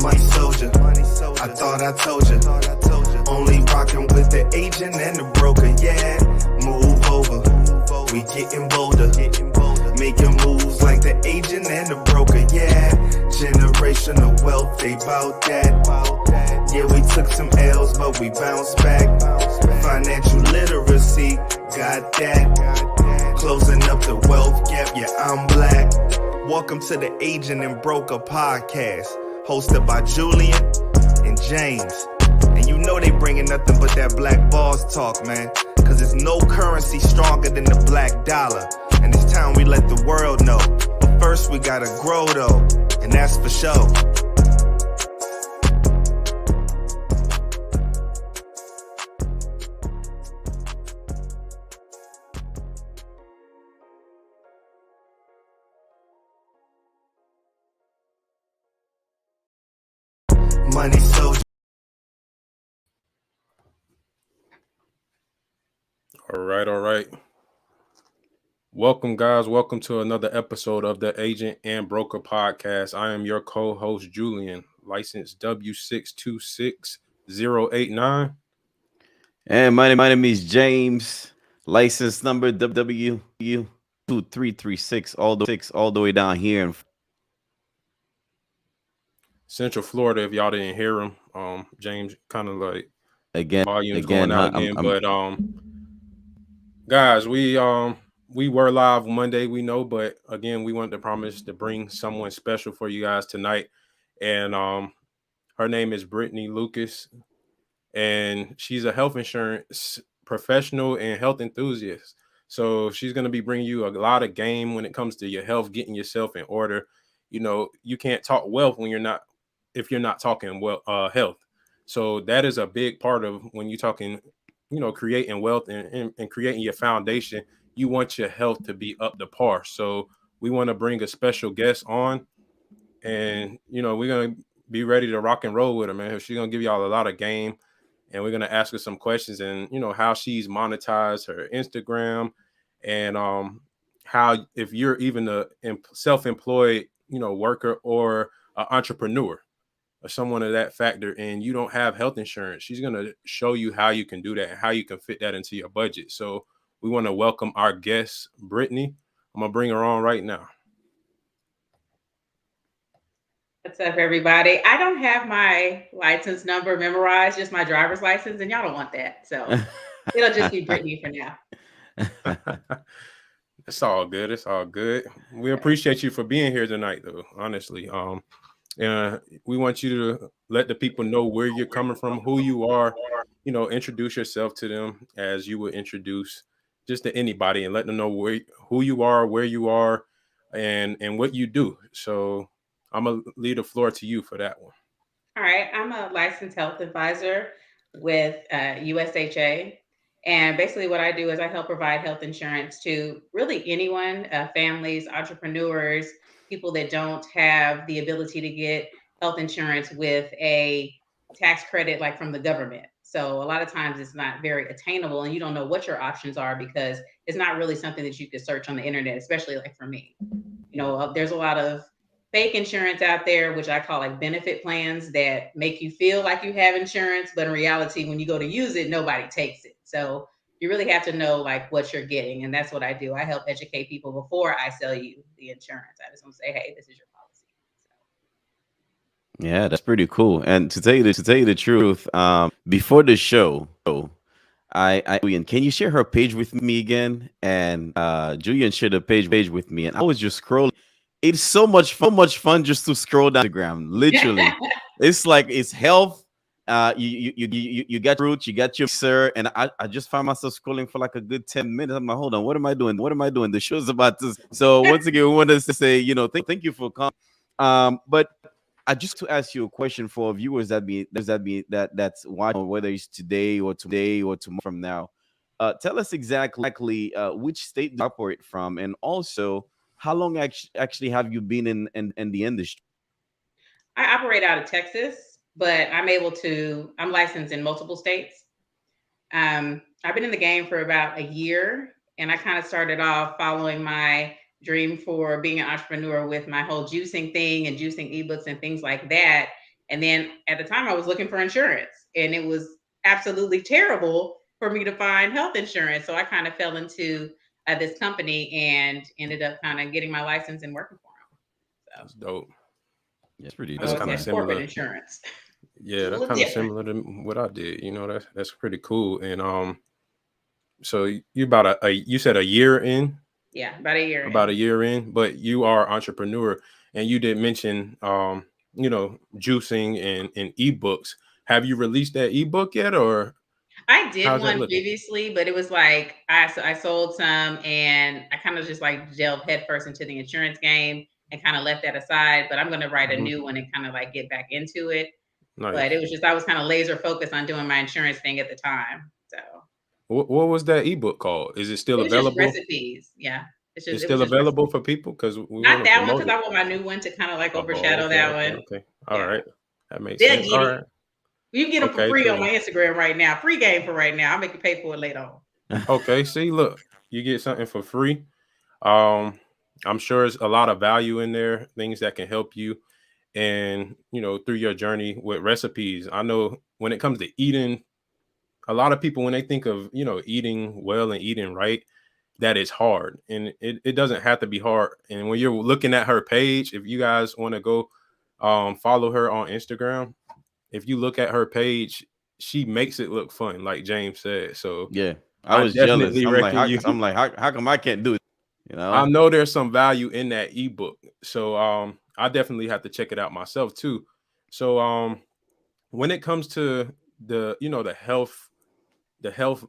Money soldier, I thought I told you. Only rockin' with the agent and the broker, yeah. Move over, we getting bolder. Making moves like the agent and the broker, yeah. Generational wealth, they bout that. Yeah, we took some L's, but we bounced back. Financial literacy, got that. Closing up the wealth gap, yeah, I'm black. Welcome to the Agent and Broker Podcast, hosted by Julian and James. And you know they bringing nothing but that black boss talk, man. Cause there's no currency stronger than the black dollar. And it's time we let the world know. But first we gotta grow though, and that's for sure. Money soldier. All right. Welcome, guys. Welcome to another episode of the Agent and Broker Podcast. I am your co-host, Julian, license W626089. And my name is James, license number W2336, all the way down here in Central Florida. If y'all didn't hear him, James kind of like volumes again. going out again. But guys, we were live Monday, we know, but again, we wanted to promise to bring someone special for you guys tonight. And her name is Brittany Lucas, and she's a health insurance professional and health enthusiast. So she's going to be bringing you a lot of game when it comes to your health, getting yourself in order. You know, you can't talk wealth if you're not talking health. So that is a big part of when you're talking, creating wealth and creating your foundation. You want your health to be up to par. So we want to bring a special guest on, and, we're going to be ready to rock and roll with her, man. She's going to give y'all a lot of game, and we're going to ask her some questions and, how she's monetized her Instagram, and how, if you're even a self-employed, worker or an entrepreneur or someone of that factor, and you don't have health insurance, she's going to show you how you can do that and how you can fit that into your budget. So we want to welcome our guest, Brittany. I'm going to bring her on right now. What's up, everybody? I don't have my license number memorized, just my driver's license, and y'all don't want that. So it'll just be Brittany for now. It's all good. It's all good. We appreciate you for being here tonight, though, honestly. We want you to let the people know where you're coming from, who you are, introduce yourself to them as you would introduce just to anybody, and let them know who you are, where you are, and what you do. So I'm going to leave the floor to you for that one. All right. I'm a licensed health advisor with USHA. And basically what I do is I help provide health insurance to really anyone, families, entrepreneurs, people that don't have the ability to get health insurance with a tax credit like from the government. So a lot of times it's not very attainable, and you don't know what your options are because it's not really something that you could search on the internet, especially like for me. There's a lot of fake insurance out there, which I call like benefit plans, that make you feel like you have insurance, but in reality, when you go to use it, nobody takes it. So you really have to know like what you're getting. And that's what I do. I help educate people before I sell you the insurance. I just want to say, hey, this is your policy. Yeah, that's pretty cool. And to tell you the truth, before the show, Julian, can you share her page with me again? And Julian shared a page with me, and I was just scrolling. It's so much fun just to scroll down Instagram. Literally, it's like it's health. You got roots, you got your sir, and I just found myself scrolling for like a good 10 minutes. I'm like, hold on, what am I doing? The show's about to. So once again, we want us to say, thank you for coming. But I just to ask you a question for viewers that's watching, whether it's today or tomorrow from now. Tell us exactly which state you operate from, and also how long actually have you been in the industry? I operate out of Texas, but I'm licensed in multiple states. I've been in the game for about a year, and I kind of started off following my dream for being an entrepreneur with my whole juicing thing and juicing ebooks and things like that. And then at the time I was looking for insurance, and it was absolutely terrible for me to find health insurance. So I kind of fell into this company and ended up kind of getting my license and working for them. That's dope. It's pretty That's So dope, kind of it's man. corporate similar. insurance. Yeah, It's a that's little kind of different. similar to what I did. That's pretty cool. And so you about you said a year in, Yeah, about a year about a in. year in, but you are entrepreneur, and you did mention juicing and ebooks. Have you released that ebook yet, or I did how's that one looking? previously, but it was like I sold some, and I kind of just like delved headfirst into the insurance game and kind of left that aside. But I'm going to write a Mhm. new one and kind of like get back into it. But it Nice. was just I was kind of laser focused on doing my insurance thing at the time. So What was that ebook called? Is it still it was just available? recipes. Yeah. It's It was still just available recipes. for people because we want Not to that one, promote because it. I want my new one to kind of like Oh, overshadow okay, that okay, one. okay. All Yeah. right, that makes They'll sense. get All it. right, You can get them for okay, free on cool. my Instagram right now. Free game for right now. I'll make you pay for it later on. Okay, see, look, you get something for free. Um, I'm sure there's a lot of value in there, things that can help you, and through your journey with recipes. I know when it comes to eating, a lot of people when they think of eating well and eating right, that is hard, and it doesn't have to be hard. And when you're looking at her page, if you guys want to go follow her on Instagram, if you look at her page, she makes it look fun, like James said. So Yeah, I I was jealous. definitely reckon you. How come I can't do it? You I know? know there's some value in that ebook, so I definitely have to check it out myself too. So when it comes to the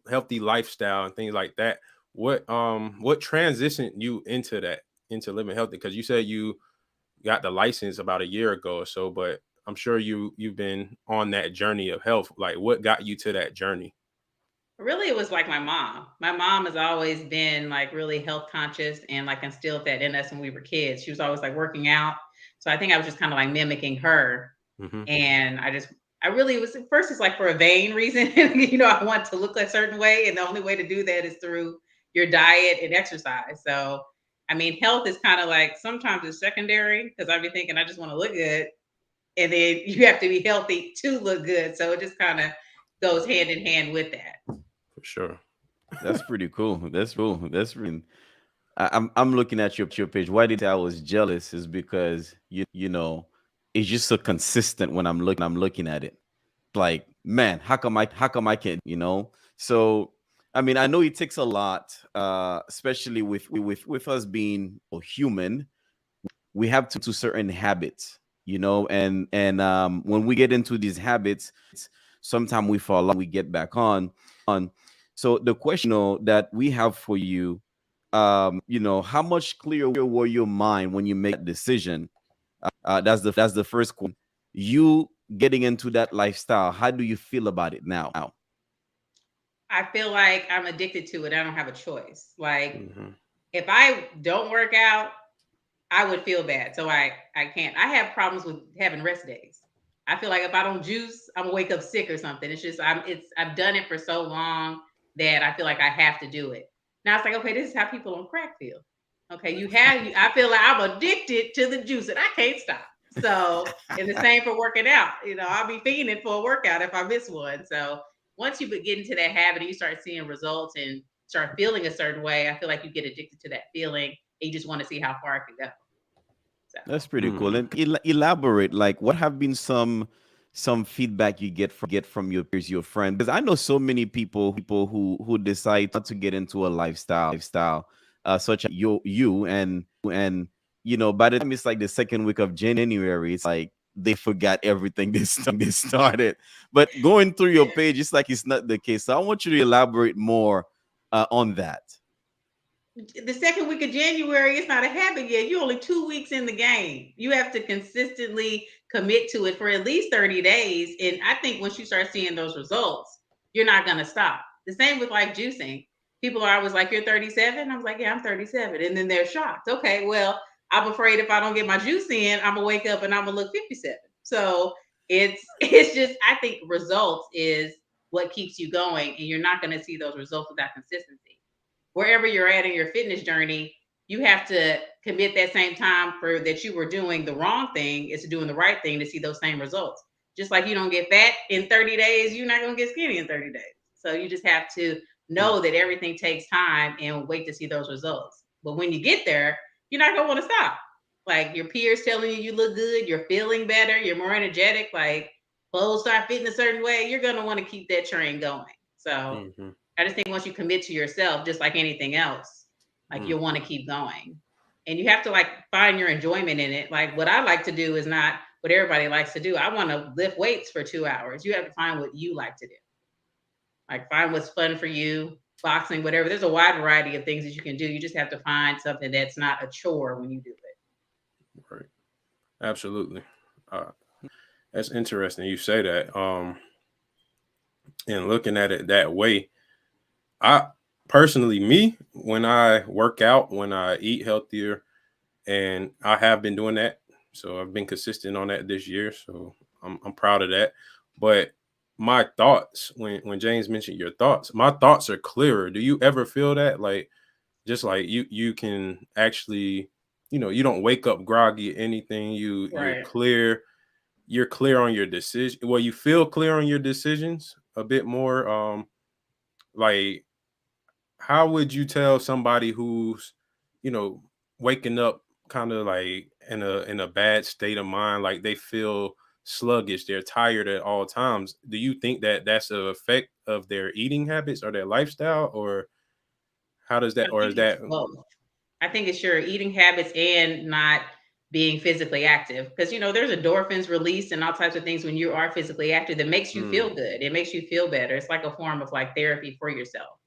healthy lifestyle and things like that, what transitioned you into that, into living healthy? Because you said you got the license about a year ago or so, but I'm sure you've been on that journey of health. Like, what got you to that journey? Really, it was like my mom. My mom has always been like really health conscious and like instilled that in us when we were kids. She was always like working out. So I think I was just kind of like mimicking her. Hmm. And I really was at first, it's like for a vain reason. I want to look a certain way. And the only way to do that is through your diet and exercise. So, I mean, health is kind of like sometimes it's secondary because I'd be thinking I just want to look good. And then you have to be healthy to look good. So it just kind of goes hand in hand with that. For sure. That's pretty cool. That's cool. That's really. I'm looking at your page. Why did I was jealous? Is because it's just so consistent when I'm looking at it. Like, man, how come I can't? So I mean, I know it takes a lot, especially with us being human. We have to certain habits, and when we get into these habits, sometimes we fall off, we get back on. So the question that we have for you, how much clearer were your mind when you make that decision? That's the first question. You getting into that lifestyle, how do you feel about it now? I feel like I'm addicted to it. I don't have a choice. Like Hmm. if I don't work out, I would feel bad. So I can't. I have problems with having rest days. I feel like if I don't juice, I'm gonna wake up sick or something. It's just I've done it for so long that I feel like I have to do it. Now it's like, okay, this is how people on crack feel. Okay, I feel like I'm addicted to the juice and I can't stop. So and the same for working out. I'll be fiending for a workout if I miss one. So once you get into that habit and you start seeing results and start feeling a certain way, I feel like you get addicted to that feeling and you just want to see how far it can go. So That's pretty cool. Hmm. And elaborate, like, what have been some feedback you get from your peers, your friends? Because I know so many people who decide not to get into a lifestyle, such as you and by the time it's like the second week of January, it's like they forgot everything they started. But going through your page, it's like it's not the case. So I want you to elaborate more on that. the second week of January, it's not a habit yet. You're only 2 weeks in the game. You have to consistently commit to it for at least 30 days. And I think once you start seeing those results, you're not going to stop. The same with like juicing. People are always like, you're 37. I was like, yeah, I'm 37. And then they're shocked. Okay, well, I'm afraid if I don't get my juice in, I'm gonna wake up and I'm gonna look 57. So it's just I think results is what keeps you going, and you're not gonna see those results without consistency wherever you're at in your fitness journey, you have to commit that same time for that you were doing the wrong thing is to doing the right thing to see those same results. Just like you don't get fat in 30 days, you're not going to get skinny in 30 days. So you just have to know that everything takes time and wait to see those results. But when you get there, you're not going to want to stop. Like your peers telling you look good, you're feeling better, you're more energetic, like clothes start fitting a certain way, you're going to want to keep that train going. So I just think once you commit to yourself, just like anything else, like you'll want to keep going. And you have to like find your enjoyment in it. Like what I like to do is not what everybody likes to do. I want to lift weights for 2 hours. You have to find what you like to do. Like find what's fun for you, boxing, whatever. There's a wide variety of things that you can do. You just have to find something that's not a chore when you do it. Right. Absolutely. That's interesting. You say that. And looking at it that way, I personally, when I work out, when I eat healthier, and I have been doing that. So I've been consistent on that this year. So I'm proud of that. But my thoughts, when James mentioned your thoughts, my thoughts are clearer. Do you ever feel that? Like, just like you can actually, you don't wake up groggy or anything. You're clear. You're clear on your decision. Well, you feel clear on your decisions a bit more. Like, how would you tell somebody who's, waking up kind of like in a bad state of mind, like they feel sluggish, they're tired at all times? Do you think that that's an effect of their eating habits or their lifestyle, or how does that, or is that both? I think it's your eating habits and not being physically active, because there's endorphins released and all types of things when you are physically active that makes you feel good. It makes you feel better. It's like a form of like therapy for yourself.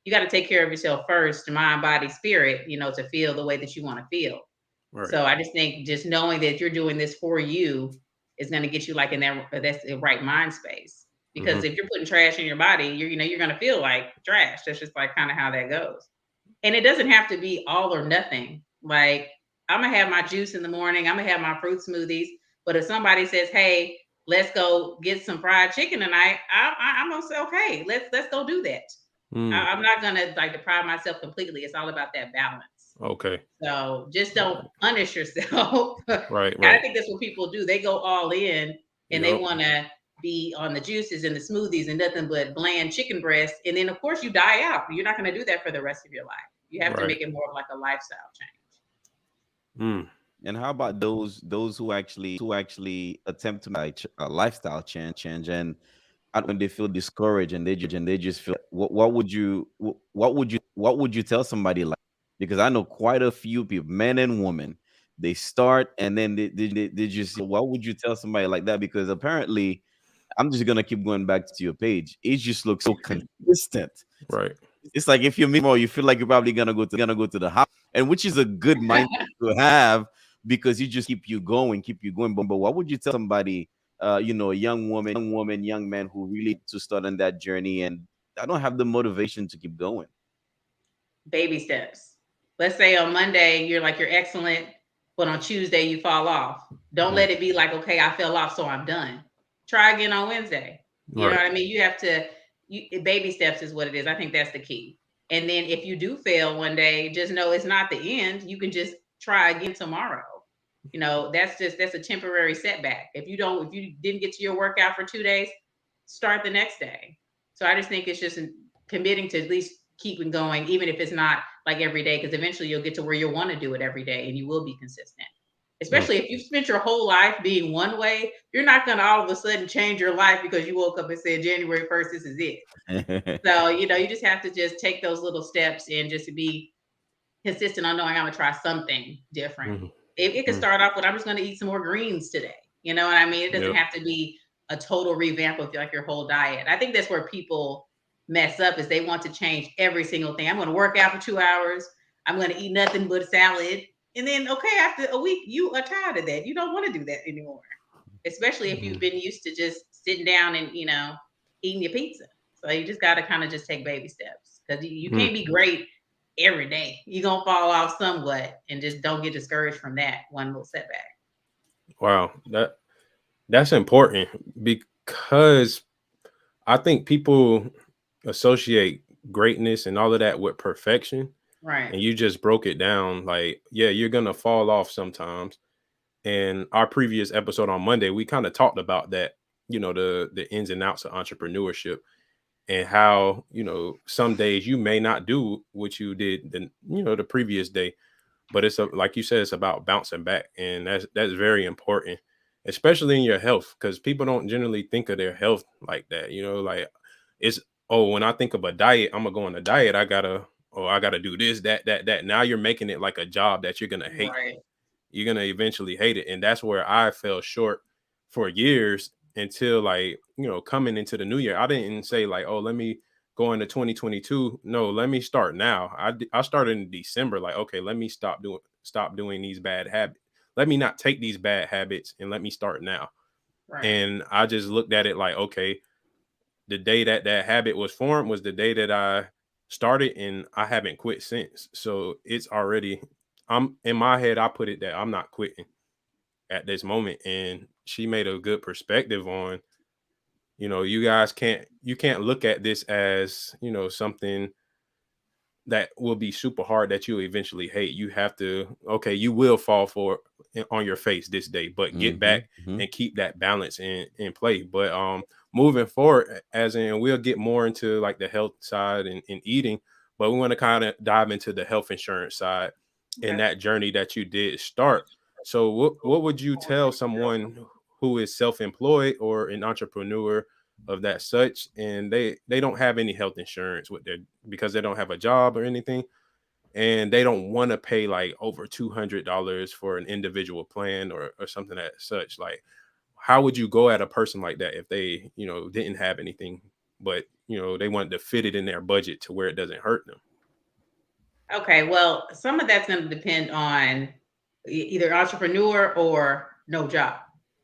You got to take care of yourself first, mind, body, spirit, to feel the way that you want to feel. Right. So I just think just knowing that you're doing this for you is going to get you like in that's the right mind space. Because if you're putting trash in your body, you're going to feel like trash. That's just like kind of how that goes. And it doesn't have to be all or nothing. Like I'm gonna have my juice in the morning. I'm gonna have my fruit smoothies. But if somebody says, "Hey, let's go get some fried chicken tonight," I'm gonna say, "Okay, let's go do that." I'm not gonna like deprive myself completely. It's all about that balance. Okay. So just don't punish yourself. Right. And I think that's what people do. They go all in and they want to be on the juices and the smoothies and nothing but bland chicken breast. And then of course you die out. You're not going to do that for the rest of your life. You have to make it more of like a lifestyle change. And how about those who actually attempt to make a lifestyle change and when they feel discouraged and they just feel what would you tell somebody like? Because I know quite a few people, men and women, they start and then they just, what would you tell somebody like that? Because apparently, I'm just gonna keep going back to your page. It just looks so consistent. Right. It's like if you're more, you feel like you're probably gonna go to the house, and which is a good mindset to have because you just keep you going. But what would you tell somebody, a young woman, young man who really to start on that journey and I don't have the motivation to keep going? Baby steps. Let's say on Monday you're excellent, but on Tuesday you fall off. Don't let it be like, okay, I fell off, so I'm done. Try again on Wednesday. You know what I mean? You have to, baby steps is what it is. I think that's the key. And then if you do fail one day, just know it's not the end. You can just try again tomorrow. That's a temporary setback. If you didn't get to your workout for 2 days, start the next day. So I just think it's just committing to at least keeping going, even if it's not like every day, because eventually you'll get to where you'll want to do it every day and you will be consistent. Especially if you've spent your whole life being one way, you're not going to all of a sudden change your life because you woke up and said, January 1st, this is it. So, you just have to just take those little steps and just be consistent on knowing I'm going to try something different. It can start off with, I'm just going to eat some more greens today. You know what I mean? It doesn't have to be a total revamp of like your whole diet. I think that's where people mess up, is they want to change every single thing. I'm going to work out for 2 hours. I'm going to eat nothing but salad. And then, okay, after a week, you are tired of that. You don't want to do that anymore, especially if you've been used to just sitting down and, eating your pizza. So you just got to kind of just take baby steps, because you can't be great every day. You're going to fall off somewhat, and just don't get discouraged from that one little setback. Wow. That's important, because I think people associate greatness and all of that with perfection. Right. And you just broke it down. Like, yeah, you're going to fall off sometimes. And our previous episode on Monday, we kind of talked about that. the ins and outs of entrepreneurship, and how some days you may not do what you did the previous day, but like you said, it's about bouncing back, and that's very important, especially in your health, because people don't generally think of their health like that. Like it's, oh, when I think of a diet, I'm gonna go on a diet. I gotta do this, that. Now you're making it like a job that you're gonna hate. Right. You're gonna eventually hate it, and that's where I fell short for years until, like, coming into the new year. I didn't say like, oh, let me go into 2022. No, let me start now. I started in December, like, okay, let me stop doing these bad habits. Let me not take these bad habits, and let me start now. Right. And I just looked at it like, okay, the day that habit was formed was the day that I started, and I haven't quit since. So it's already, I'm in my head, I put it that I'm not quitting at this moment. And she made a good perspective on, you can't look at this as, something that will be super hard that you eventually hate. You have to, okay, you will fall for on your face this day, but get back and keep that balance in play. But moving forward, as in, we'll get more into like the health side and eating, but we want to kind of dive into the health insurance side and that journey that you did start. So what would you tell someone who is self-employed or an entrepreneur of that such, and they don't have any health insurance with their, because they don't have a job or anything, and they don't want to pay like over $200 for an individual plan or something that such? Like, how would you go at a person like that if they didn't have anything, but they wanted to fit it in their budget to where it doesn't hurt them? Okay, well, some of that's going to depend on either entrepreneur or no job.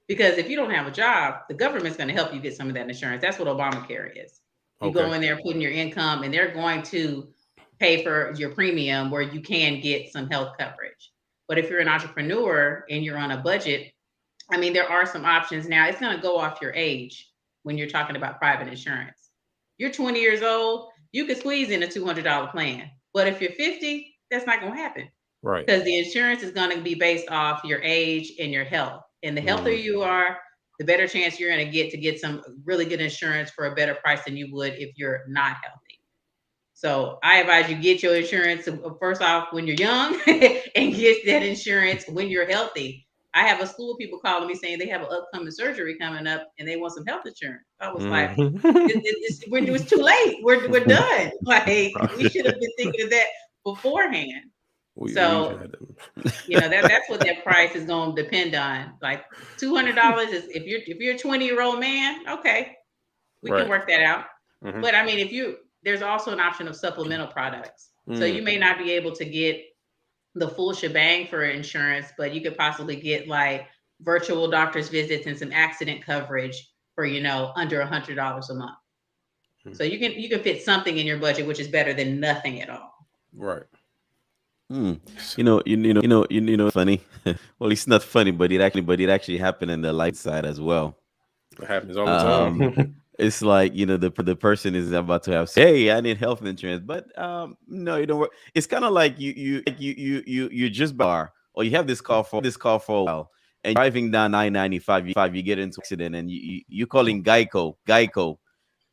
Because if you don't have a job, the government's going to help you get some of that insurance. That's what Obamacare is. You go in there, put in your income, and they're going to pay for your premium where you can get some health coverage. But if you're an entrepreneur and you're on a budget, I mean, there are some options now. It's going to go off your age when you're talking about private insurance. You're 20 years old, you could squeeze in a $200 plan. But if you're 50, that's not going to happen. Right. Because the insurance is going to be based off your age and your health. And the healthier you are, the better chance you're going to get some really good insurance for a better price than you would if you're not healthy. So I advise you get your insurance first off when you're young and get that insurance when you're healthy. I have a school of people calling me saying they have an upcoming surgery coming up and they want some health insurance. I was like, it's too late. We're done. Like, we should have been thinking of that beforehand. That's what that price is going to depend on. Like $200 is if you're a 20-year-old man, okay, we can work that out. But I mean, there's also an option of supplemental products. So you may not be able to get the full shebang for insurance, but you could possibly get like virtual doctor's visits and some accident coverage for under $100 a month. So you can fit something in your budget, which is better than nothing at all. Right. Funny. Well, it's not funny, but it actually happened in the light side as well. It happens all the time. It's like, the person is about to have, hey, I need health insurance, but no, you don't work. It's kind of like you just bar, or you have this car for a while, and driving down I-95, you get into an accident, and you calling Geico.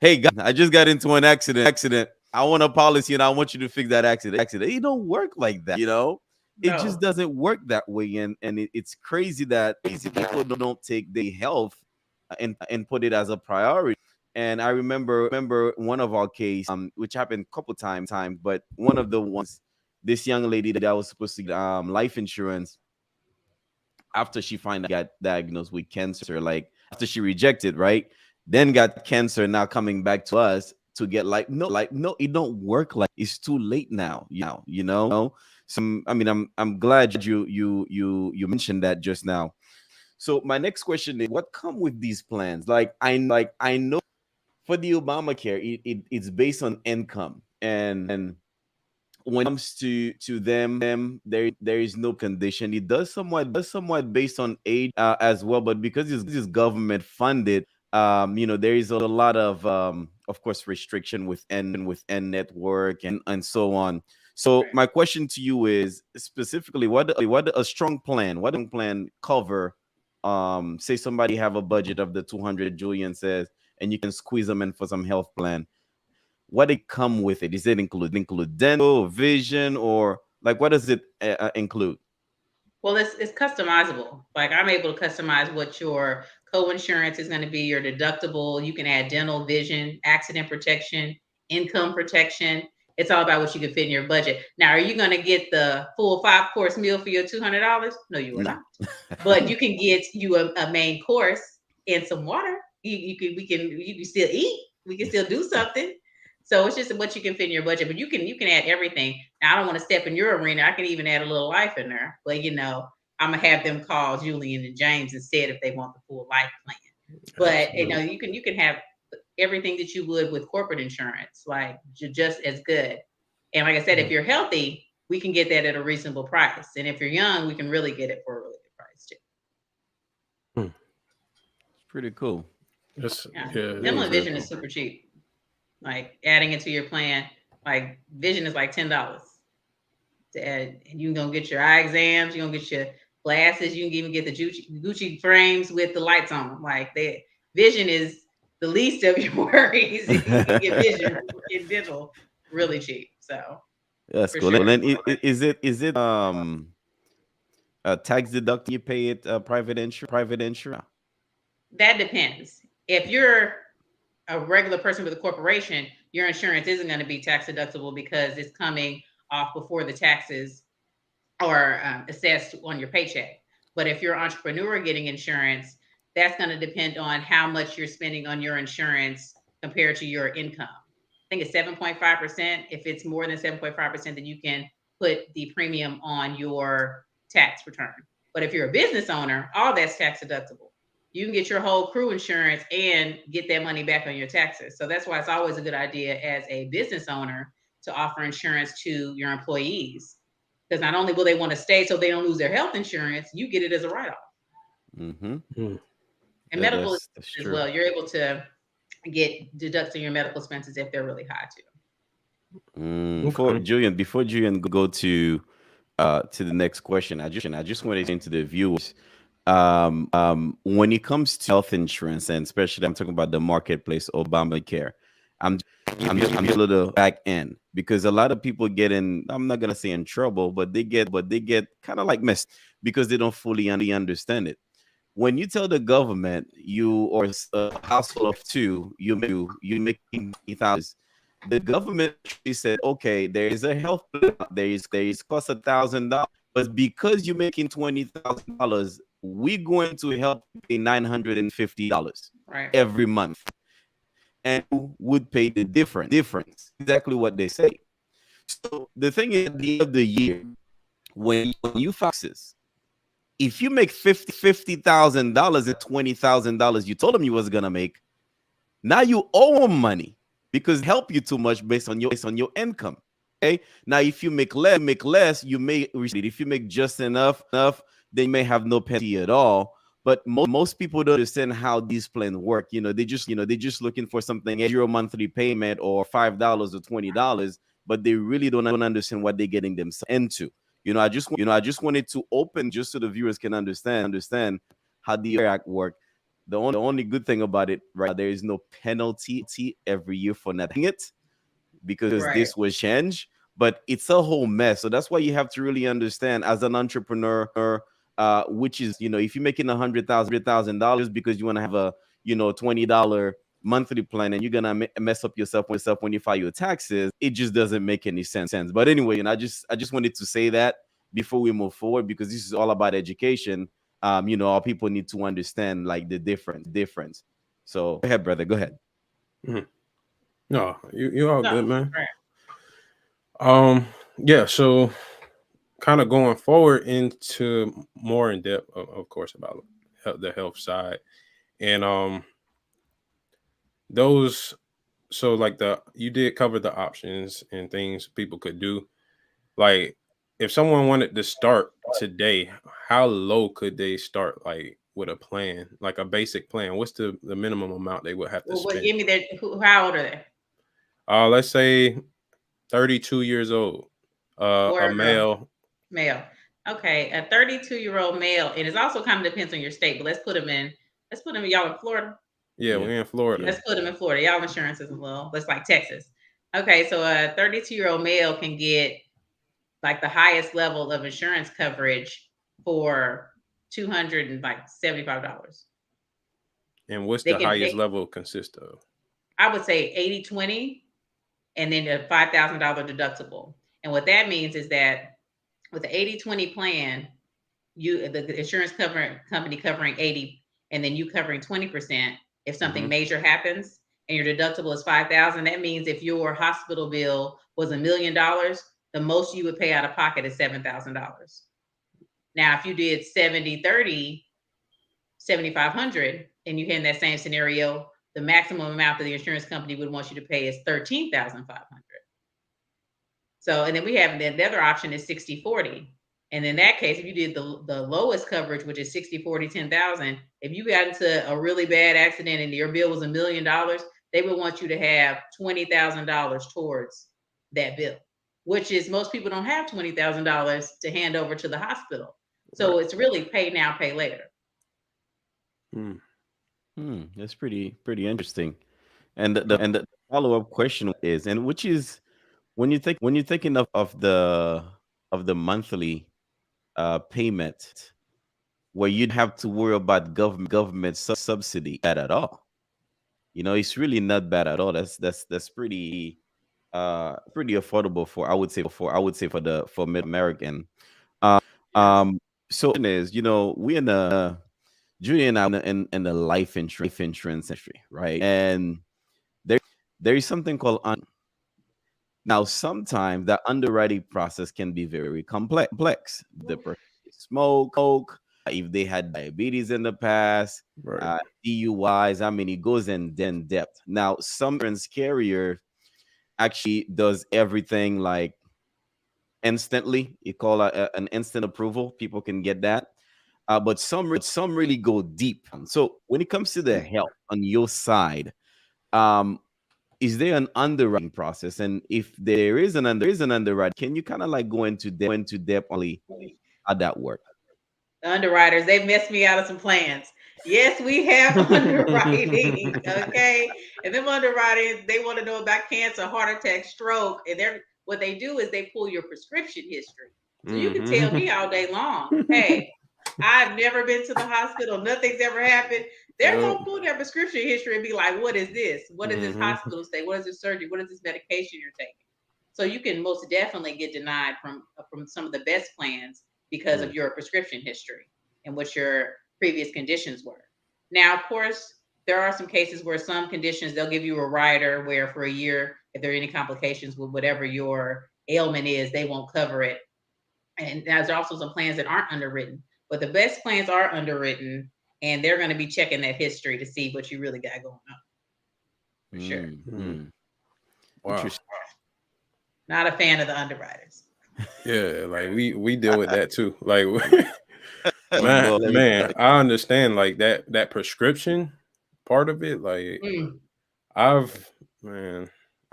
Hey, guys, I just got into an accident. I want a policy, and I want you to fix that accident. It don't work like that, No. It just doesn't work that way, and it's crazy that people don't take their health and put it as a priority. And I remember one of our case, which happened a couple times, but one of the ones, this young lady that was supposed to get life insurance after she finally got diagnosed with cancer, like after she rejected, right? Then got cancer, now coming back to us to get no, it don't work like, it's too late now. So I mean, I'm glad you mentioned that just now. So my next question is, what come with these plans? I know for the Obamacare, it's based on income, and when it comes to them, there is no condition. It does somewhat based on age as well, but because this is government funded, there is a lot of course, restriction within network and so on. So my question to you is specifically, what a strong plan cover say somebody have a budget of the 200, Julian says, and you can squeeze them in for some health plan. What it come with it? Is it include dental, vision, or like what does it include? Well, it's customizable. Like I'm able to customize what your co-insurance is going to be, your deductible. You can add dental, vision, accident protection, income protection. It's all about what you can fit in your budget. Now, are you going to get the full 5-course meal for your $200? No, you are No. not. But you can get you a main course and some water. You can still eat. We can still do something. So it's just what you can fit in your budget, but you can add everything. Now I don't want to step in your arena. I can even add a little life in there, but I'm gonna have them call Julian and James instead if they want the full life plan. But Absolutely. you can have everything that you would with corporate insurance, like just as good. And like I said, if you're healthy, we can get that at a reasonable price. And if you're young, we can really get it for a really good price too. It's pretty cool. Yes, Yeah. yeah, it Dental is and very vision cool. is super cheap. Like adding it to your plan, like vision is like $10 to add. And you're gonna get your eye exams, you're gonna get your glasses, you can even get the Gucci frames with the lights on. Like that vision is the least of your worries. You can get vision, get dental really cheap. So That's for cool. And sure. then is it tax deduct? You pay it private insurance. That depends. If you're a regular person with a corporation, your insurance isn't going to be tax deductible because it's coming off before the taxes are assessed on your paycheck. But if you're an entrepreneur getting insurance, that's going to depend on how much you're spending on your insurance compared to your income. I think it's 7.5%. If it's more than 7.5%, then you can put the premium on your tax return. But if you're a business owner, all that's tax deductible. You can get your whole crew insurance and get that money back on your taxes. So that's why it's always a good idea as a business owner to offer insurance to your employees. Because not only will they want to stay so they don't lose their health insurance, you get it as a write-off. Mm-hmm. And Yeah, medical that's as true. well. You're able to get deducted your medical expenses if they're really high too. Before Julian go to the next question, I just wanted to into the viewers. When it comes to health insurance, and especially I'm talking about the marketplace Obamacare, I'm just a little back end because a lot of people get in. I'm not gonna say in trouble, but they get kind of like messed because they don't fully understand it. When you tell the government you or a household of two, you making $20,000, the government actually said, okay, there is a health plan, there is cost $1,000, but because you're making $20,000, we're going to help you pay $950 Right. every month, and who would pay the difference? Exactly what they say. So the thing is, at the end of the year, when you faxes, if you make $50,000 and $20,000 you told them you was gonna make, now you owe them money because they help you too much based on your income. Okay. Now, if you make less, you may receive it. If you make just enough, they may have no penalty at all. But most people don't understand how these plans work. They just looking for something, zero monthly payment or $5 or $20, but they really don't understand what they're getting themselves into. I just wanted to open just so the viewers can understand how the act work. The only good thing about it, right, there is no penalty every year for not paying it because Right. this was changed, but it's a whole mess. So that's why you have to really understand as an entrepreneur, which is, if you're making $100,000 because you want to have a, $20 monthly plan and you're gonna mess up yourself when you file your taxes, it just doesn't make any sense. But anyway, I just wanted to say that before we move forward because this is all about education. Our people need to understand like the difference. So go ahead, brother. Go ahead. Mhm. No, you all No, good, man. right. Yeah. So, kind of going forward into more in depth, of course, about the health side, and those. So, like you did cover the options and things people could do. Like, if someone wanted to start today, how low could they start? Like with a plan, like a basic plan. What's the minimum amount they would have to Well, what spend? give me their how old are they? Let's say 32 years old. Boy A or girl? male. Male. Okay, a 32-year-old male, and it also kind of depends on your state, but let's put him y'all in Florida. Yeah, Yeah. we're in Florida. Let's put him in Florida. Y'all insurance is a little, that's like Texas. Okay, so a 32-year-old male can get like the highest level of insurance coverage for $275. And what's They the can highest they level consist of? I would say 80/20, and then a $5,000 deductible. And what that means is that with the 80/20 plan, the insurance company covering 80 and then you covering 20%. If something major happens and your deductible is 5,000, that means if your hospital bill was $1 million, the most you would pay out of pocket is $7,000. Now, if you did 70/30, 7,500, and you had in that same scenario, the maximum amount that the insurance company would want you to pay is 13,500. So, and then we have the other option is 60/40. And in that case, if you did the lowest coverage, which is 60/40, 10,000, if you got into a really bad accident and your bill was $1 million, they would want you to have $20,000 towards that bill, which is most people don't have $20,000 to hand over to the hospital. So Right. it's really pay now, pay later. That's pretty interesting. And the follow-up question is, and which is when you're thinking of the monthly payment, where you'd have to worry about government subsidy at all. It's really not bad at all. That's pretty affordable for, I would say, for mid American. Yes. So is, we in the Julia and I in the life insurance industry, right? And there is something called now. Sometimes the underwriting process can be very complex. The person smoke, if they had diabetes in the past, Right. DUIs. I mean, it goes in depth. Now, some insurance carrier actually does everything like instantly. You call an instant approval. People can get that. But some really go deep. So when it comes to the help on your side, um, is there an underwriting process? And if there is an underwriting, can you kind of like go into depth on how that works? The underwriters, they've messed me out of some plans. Yes, we have underwriting. Okay. And them underwriting, they want to know about cancer, heart attack, stroke. And what they do is they pull your prescription history. So you can tell me all day long, hey, I've never been to the hospital, nothing's ever happened. They're Yep. gonna pull their prescription history and be like, what is this? What does this Mhm. hospital say? What is this surgery? What is this medication you're taking? So you can most definitely get denied from some of the best plans because of your prescription history and what your previous conditions were. Now, of course, there are some cases where some conditions they'll give you a rider where for a year, if there are any complications with whatever your ailment is, they won't cover it. And there's also some plans that aren't underwritten, but the best plans are underwritten, and they're going to be checking that history to see what you really got going on. For sure. Wow. Interesting. Not a fan of the underwriters. Yeah, like we deal with that too. Like Well, man, I understand like that prescription part of it. Like Mm,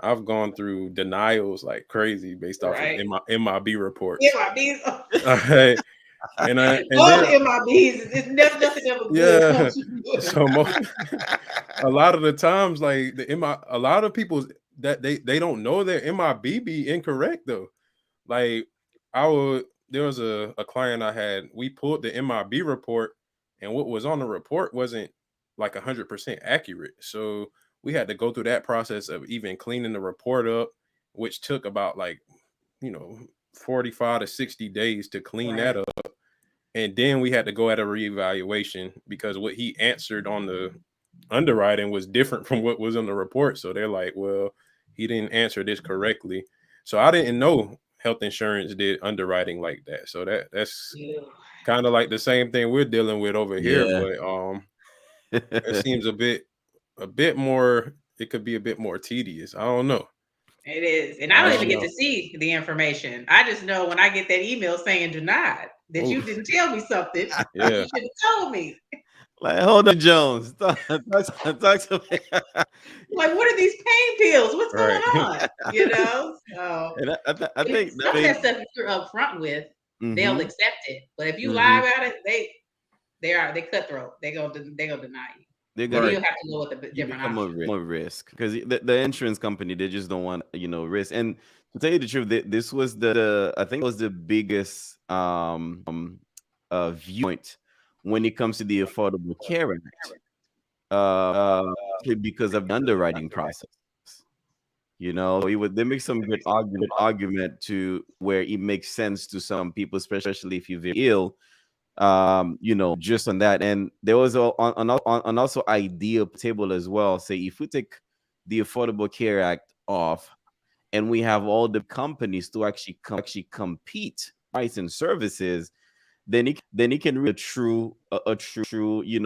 I've gone through denials like crazy based off of right. MIB reports. MIBs. Alright, and All then the MIBs. It's never nothing ever good yeah, comes from good. so a lot of the times like a lot of people that they don't know their MIB be incorrect though. Like there was a client I had, we pulled the MIB report and what was on the report wasn't like 100% accurate. So we had to go through that process of even cleaning the report up, which took about like, 45 to 60 days to clean that Right. up. And then we had to go at a reevaluation because what he answered on the underwriting was different from what was on the report. So they're like, well, he didn't answer this correctly. So I didn't know health insurance did underwriting like that. So that's Yeah. kind of like the same thing we're dealing with over here, yeah. but it seems a bit more, it could be a bit more tedious. I don't know. It is. And I I don't don't even get know. to see the information. I just know when I get that email saying denied that you Oof. didn't tell me something. Yeah. You should have told me. Like, hold on, Jones. Talk to me. Like, what are these pain pills? What's Right. going on? You know? So And I think some of that stuff you're upfront with. they'll Mhm. accept it. But if you lie Mhm. about it, they cutthroat. They gonna deny you. They're So gonna Right. you'll have to go with a you different become option. a risk because the insurance company, they just don't want risk. And to tell you the truth, this was the I think it was the biggest viewpoint when it comes to the Affordable Care Act, because of the underwriting process. They make some good argument to where it makes sense to some people, especially if you're very ill, just on that. And there was on also idea table as well. Say if we take the Affordable Care Act off and we have all the companies to actually compete price and services, then it can reach a true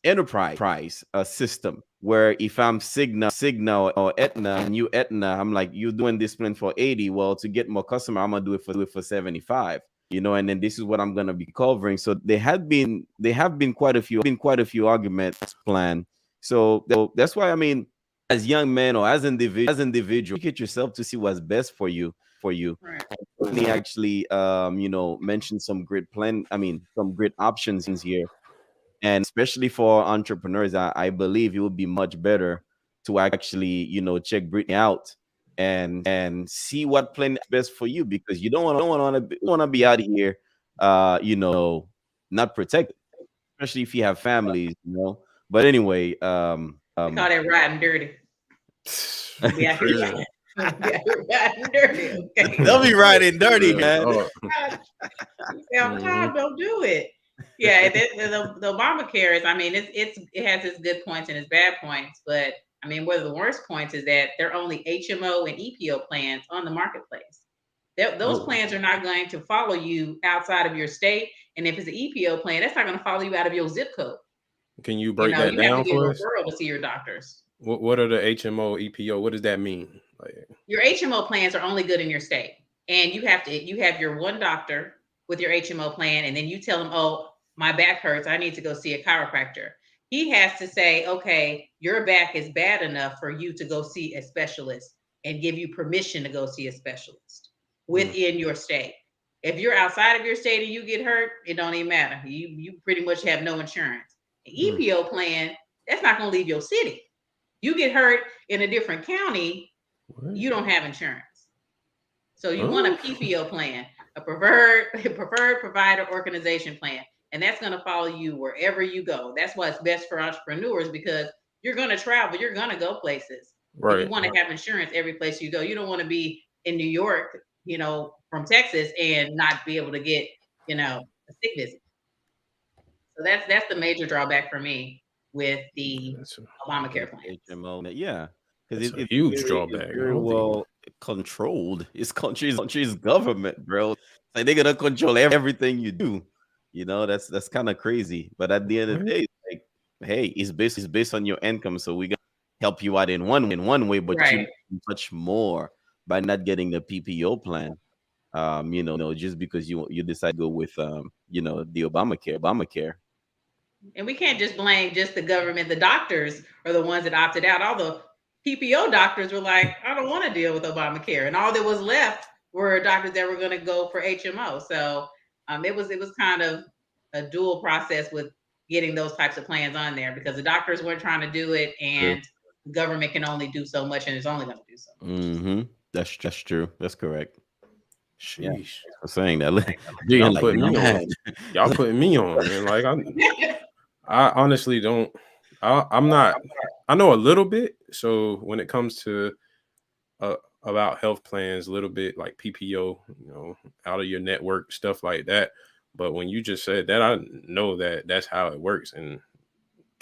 enterprise system where if I'm Cigna or Aetna and you Aetna, I'm like, you doing this plan for 80. Well, to get more customer, I'm gonna do it for 75. And then this is what I'm gonna be covering. So there have been quite a few arguments planned. So that's why, I mean, as young men or as individual, educate yourself to see what's best for you. Right. He actually mentioned some great some great options here. And especially for entrepreneurs, I believe it would be much better to actually check Brittany out and see what plan is best for you, because you don't want to be out here not protected, especially if you have families. But anyway, We call that riding dirty. Be out here Real, riding dirty. Okay. they'll be riding dirty, real man. talk. You say all the time, Mhm. don't do it. Yeah, the Obamacare is. I mean, it has its good points and its bad points, but I mean, one of the worst points is that there are only HMO and EPO plans on the marketplace. Those Oh, plans are not going to follow you outside of your state, and if it's an EPO plan, that's not going to follow you out of your zip code. can you break that You have to down get a for us? referral to see your doctors. What are the HMO, EPO? What does that mean? Like, Your HMO plans are only good in your state, and you have your one doctor with your HMO plan, and then you tell him, oh, my back hurts, I need to go see a chiropractor. He has to say, okay, your back is bad enough for you to go see a specialist and give you permission to go see a specialist mm, within your state. If you're outside of your state and you get hurt, it don't even matter. You pretty much have no insurance. An mm, EPO plan, that's not going to leave your city. You get hurt in a different county, what? you don't have insurance. So you want a Huh? PPO plan, a preferred provider organization plan, and that's going to follow you wherever you go. That's why it's best for entrepreneurs, because you're going to travel, you're going to go places, and you Right. want to have insurance every place you go. You don't want to be in New York, from Texas, and not be able to get, a sick visit. So that's the major drawback for me with the That's a, Obamacare plans. HMO, yeah, because that's a it's huge it's drawback. I very don't think. well controlled. It's country's government, bro. Like they're gonna control everything you do. That's kind of crazy. But at the end of the What? day, it's like, hey, it's based on your income, so we gonna help you out in one way, but you Right. much more by not getting the PPO plan. Just because you decide to go with the Obamacare. And we can't just blame just the government. The doctors are the ones that opted out. All the PPO doctors were like, I don't want to deal with Obamacare. And all that was left were doctors that were going to go for HMO. So it was kind of a dual process with getting those types of plans on there, because the doctors weren't trying to do it, True. and the government can only do so much, and it's only going to do so much. Mm-hmm. That's true. That's correct. Yeah, Sheesh. for saying that. Y'all Julian, like, putting me on. man. Y'all putting me on, man. Like I honestly don't. I'm not. I know a little bit. So when it comes to about health plans, a little bit like PPO, out of your network stuff like that. But when you just said that, I know that that's how it works. And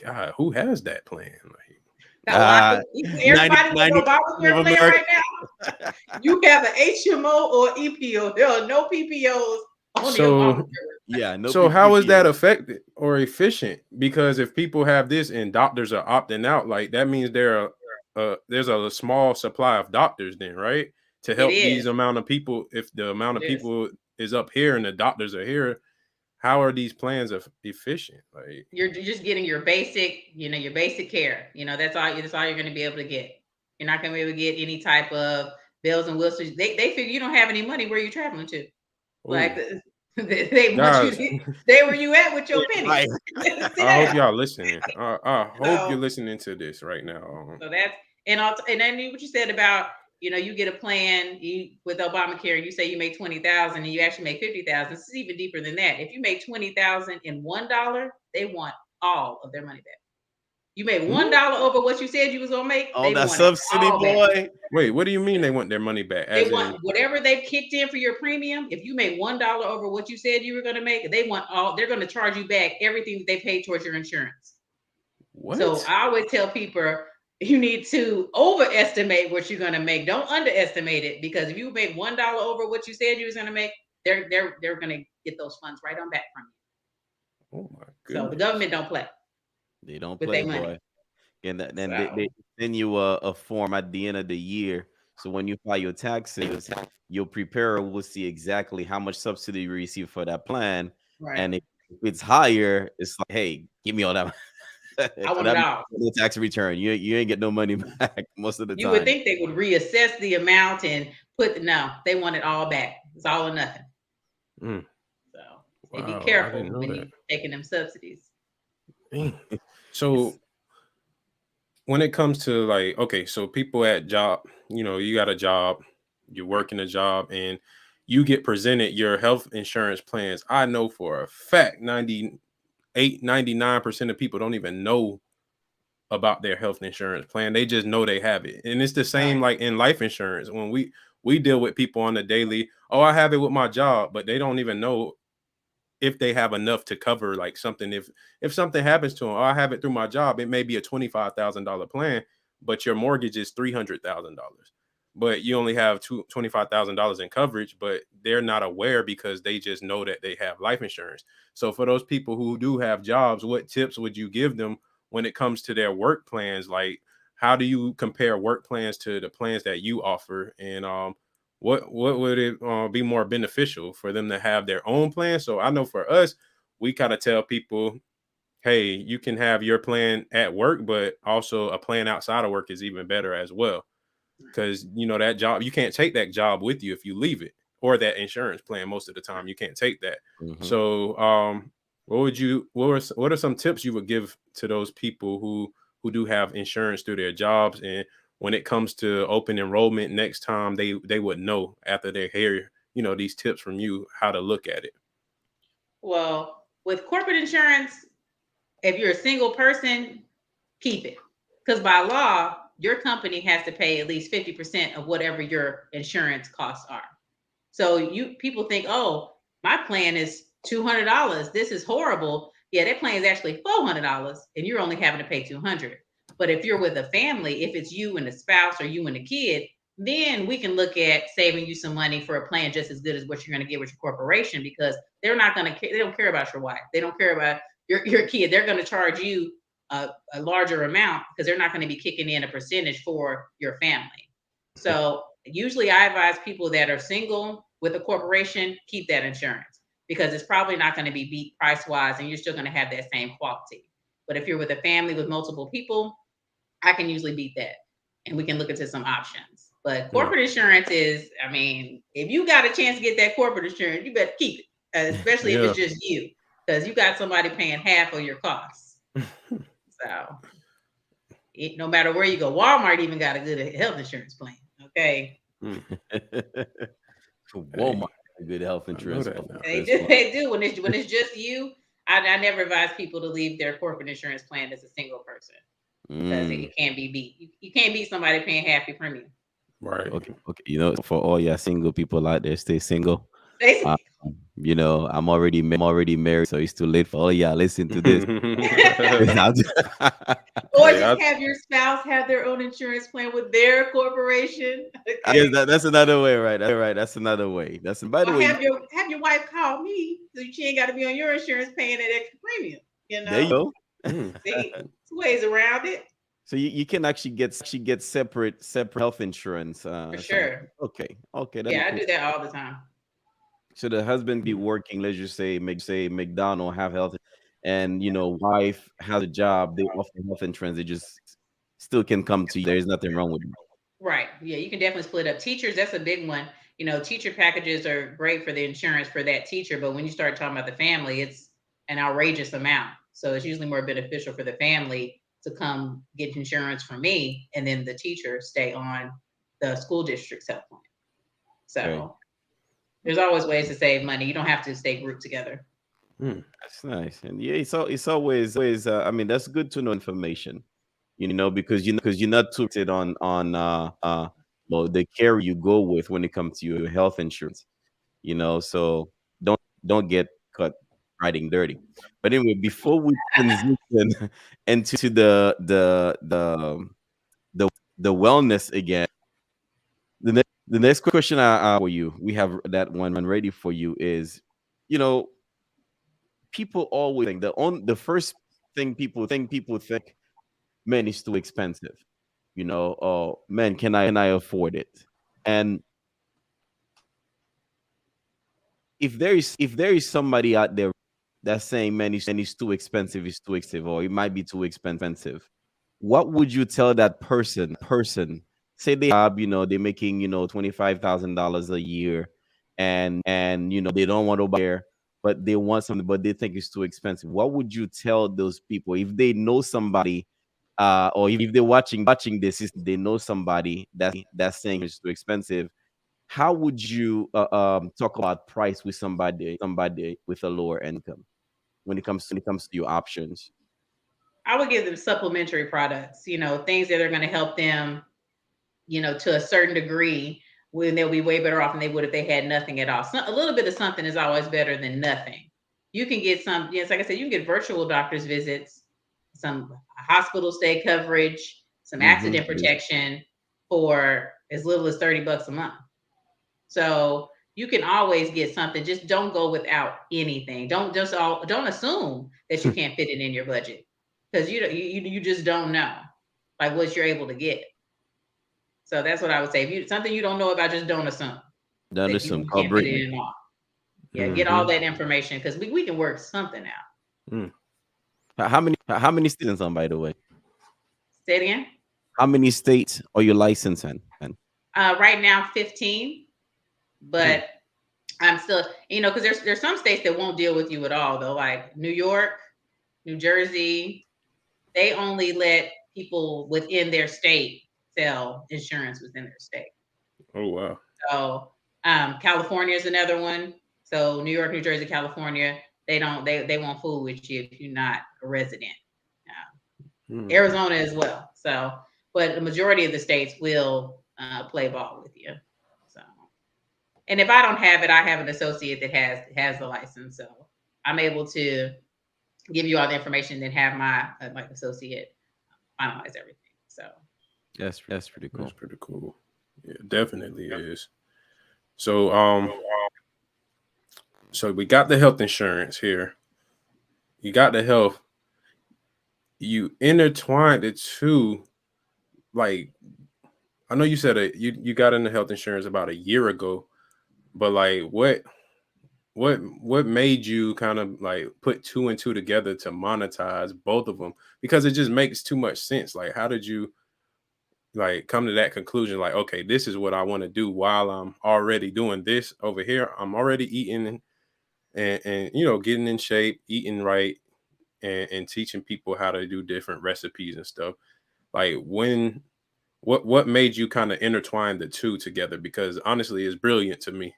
God, who has that plan? Like, Got lots of everybody with 90% Obamacare of plan America. right now. You have an HMO or EPO. There are no PPOs on the Obamacare. Yeah, no so how is that PPO. effective or efficient? Because if people have this and doctors are opting out, like that means there's a small supply of doctors then, right? To It help these is. amount of people. If the amount It of is. people is up here and the doctors are here, how are these plans efficient? Like, You're just getting your basic, your basic care. That's all you're going to be able to get. You're not going to be able to get any type of bells and whistles. They figure you don't have any money. Where are you traveling to? Like Ooh, they want you guys, to stay where you at with your pennies. Right. Sit I hope down. y'all listening. I hope you're So, listening to this right now. so that's and then what you said about you get a plan with Obamacare. You say you make 20,000 and you actually make 50,000. This is even deeper than that. If you make 20,000 in $1, they want all of their money back. You made $1 over what you said you was gonna make. Oh, They that want it subsidy, all back. boy. Wait, what do you mean they want their money back? They As want in whatever they've kicked in for your premium. If you made $1 over what you said you were going to make, they want all. They're going to charge you back everything they paid towards your insurance. So what? I always tell people you need to overestimate what you're going to make. Don't underestimate it, because if you make $1 over what you said you was going to make, they're going to get those funds right on back from you. Oh my So the goodness. government don't play They don't with play, their money. boy. And then they So send you a form at the end of the year. So when you file your taxes, your preparer will see exactly how much subsidy you receive for that plan. right, And if it's higher, it's like, hey, give me all that. I So want it that all. means the tax return. You ain't get no money back most of the You would time. think they would reassess the amount and no, they want it all back. It's all or nothing. Mm, So they be wow, I didn't careful know when that. you taking them subsidies. Dang. It's So when it comes to like, okay, so people at job, you got a job, you're working a job, and you get presented your health insurance plans. I know for a fact 99% of people don't even know about their health insurance plan. They just know they have it. And it's the same Right. like in life insurance. When we deal with people on the daily, oh, I have it with my job, but they don't even know if they have enough to cover like something. If something happens to them, oh, I have it through my job. It may be a $25,000 plan, but your mortgage is $300,000. But you only have $25,000 in coverage, but they're not aware because they just know that they have life insurance. So for those people who do have jobs, what tips would you give them when it comes to their work plans? Like, how do you compare work plans to the plans that you offer? And what would it be more beneficial for them to have their own plan? So I know for us, we kind of tell people, hey, you can have your plan at work, but also a plan outside of work is even better as well. Because that job, you can't take that job with you if you leave it, or that insurance plan. Most of the time, you can't take that. Mhm. So, what are some tips you would give to those people who do have insurance through their jobs, and when it comes to open enrollment next time, they would know after they hear these tips from you how to look at it. Well, with corporate insurance, if you're a single person, keep it. Because by law, your company has to pay at least 50% of whatever your insurance costs are. So people think, oh, my plan is $200. This is horrible. Yeah, that plan is actually $400, and you're only having to pay $200. But if you're with a family, if it's you and a spouse or you and a kid, then we can look at saving you some money for a plan just as good as what you're going to get with your corporation, because they're not going to they don't care about your wife. They don't care about your kid. They're going to charge you a larger amount because they're not going to be kicking in a percentage for your family. So usually I advise people that are single with a corporation, keep that insurance, because it's probably not going to be beat price wise and you're still going to have that same quality. But if you're with a family with multiple people, I can usually beat that and we can look into some options. But Hmm. corporate insurance is, I mean, if you got a chance to get that corporate insurance, you better keep it, especially if Yeah. it's just you, because you got somebody paying half of your costs. So no matter where you go, Walmart even got a good health insurance plan. Okay. Hmm. Walmart Hey, has a good health I know insurance. that now. They do. They do. When it's just you, I never advise people to leave their corporate insurance plan as a single person, because Mm. it can't be beat. You can't beat somebody paying half your premium. Right. Okay, okay. For all your single people out there, stay single. They Um, I'm already married, so it's too late for all y'all. Listen to this. or Hey, just have your spouse have their own insurance plan with their corporation. I guess Okay. that's another way, right? That's right. That's another way. By the Or way, have your wife call me so she ain't got to be on your insurance paying that extra premium. You there you know, go. mm, see, there's ways around it So you can actually get separate health insurance. for So sure. okay, that'd be Yeah, I cool. do that all the time. So the husband be working, let's just say, McDonald have health, and wife has a job. They offer health insurance. They just still can come to you. There's nothing wrong with it. Right. Yeah, you can definitely split up. Teachers, that's a big one. teacher packages are great for the insurance for that teacher, but when you start talking about the family, it's an outrageous amount. So it's usually more beneficial for the family to come get insurance from me, and then the teacher stay on the school district's health plan. So there's always ways to save money. You don't have to stay grouped together. That's nice. And yeah, it's always I mean, that's good to know information, because you're not too fixated on well, the carrier you go with when it comes to your health insurance, so don't get caught riding dirty. But anyway, before we transition into the wellness again, the next question for you, we have that one ready for you, is, people always think the first thing people think, man, it's too expensive. Oh man, can I afford it? And if there is somebody out there that's saying, man, it's too expensive, or it might be too expensive, what would you tell that person? Say they job, they're making, $25,000 a year, and they don't want to buy there, but they want something, but they think it's too expensive. What would you tell those people if they know somebody, or if they're watching this, they know somebody that's saying it's too expensive? How would you talk about price with somebody with a lower income when it comes to your options? I would give them supplementary products, things that are going to help them, to a certain degree, when they'll be way better off than they would if they had nothing at all. So a little bit of something is always better than nothing. You can get some, yes, like I said, you can get virtual doctor's visits, some hospital stay coverage, some accident protection for as little as $30 a month. So you can always get something. Just don't go without anything. Don't assume that you can't fit it in your budget, because you just don't know like what you're able to get. So that's what I would say. If something you don't know about, just don't assume Don't that you assume. Call can't fit it Brittany. in all. Yeah, get all that information, because we can work something out. How many states on, by the way? Say it again. How many states are you licensed in? Right now, 15, but I'm still, because there's some states that won't deal with you at all, though, like New York, New Jersey. They only let people within their state sell insurance within their state. Oh wow. So California is another one. So New York, New Jersey, California, they won't fool with you if you're not a resident. Arizona as well. So, but the majority of the states will play ball with you. So, and if I don't have it, I have an associate that has the license, so I'm able to give you all the information, then have my associate finalize everything. So that's pretty cool. That's pretty cool. Yeah, definitely is. So so we got the health insurance here. You got the health. You intertwined the two. Like, I know you said you got into health insurance about a year ago, but like what made you kind of like put two and two together to monetize both of them? Because it just makes too much sense. Like, how did you like come to that conclusion? Like, okay, this is what I want to do while I'm already doing this over here. I'm already eating and getting in shape, eating right, and teaching people how to do different recipes and stuff. Like, what made you kind of intertwine the two together? Because honestly, it's brilliant to me.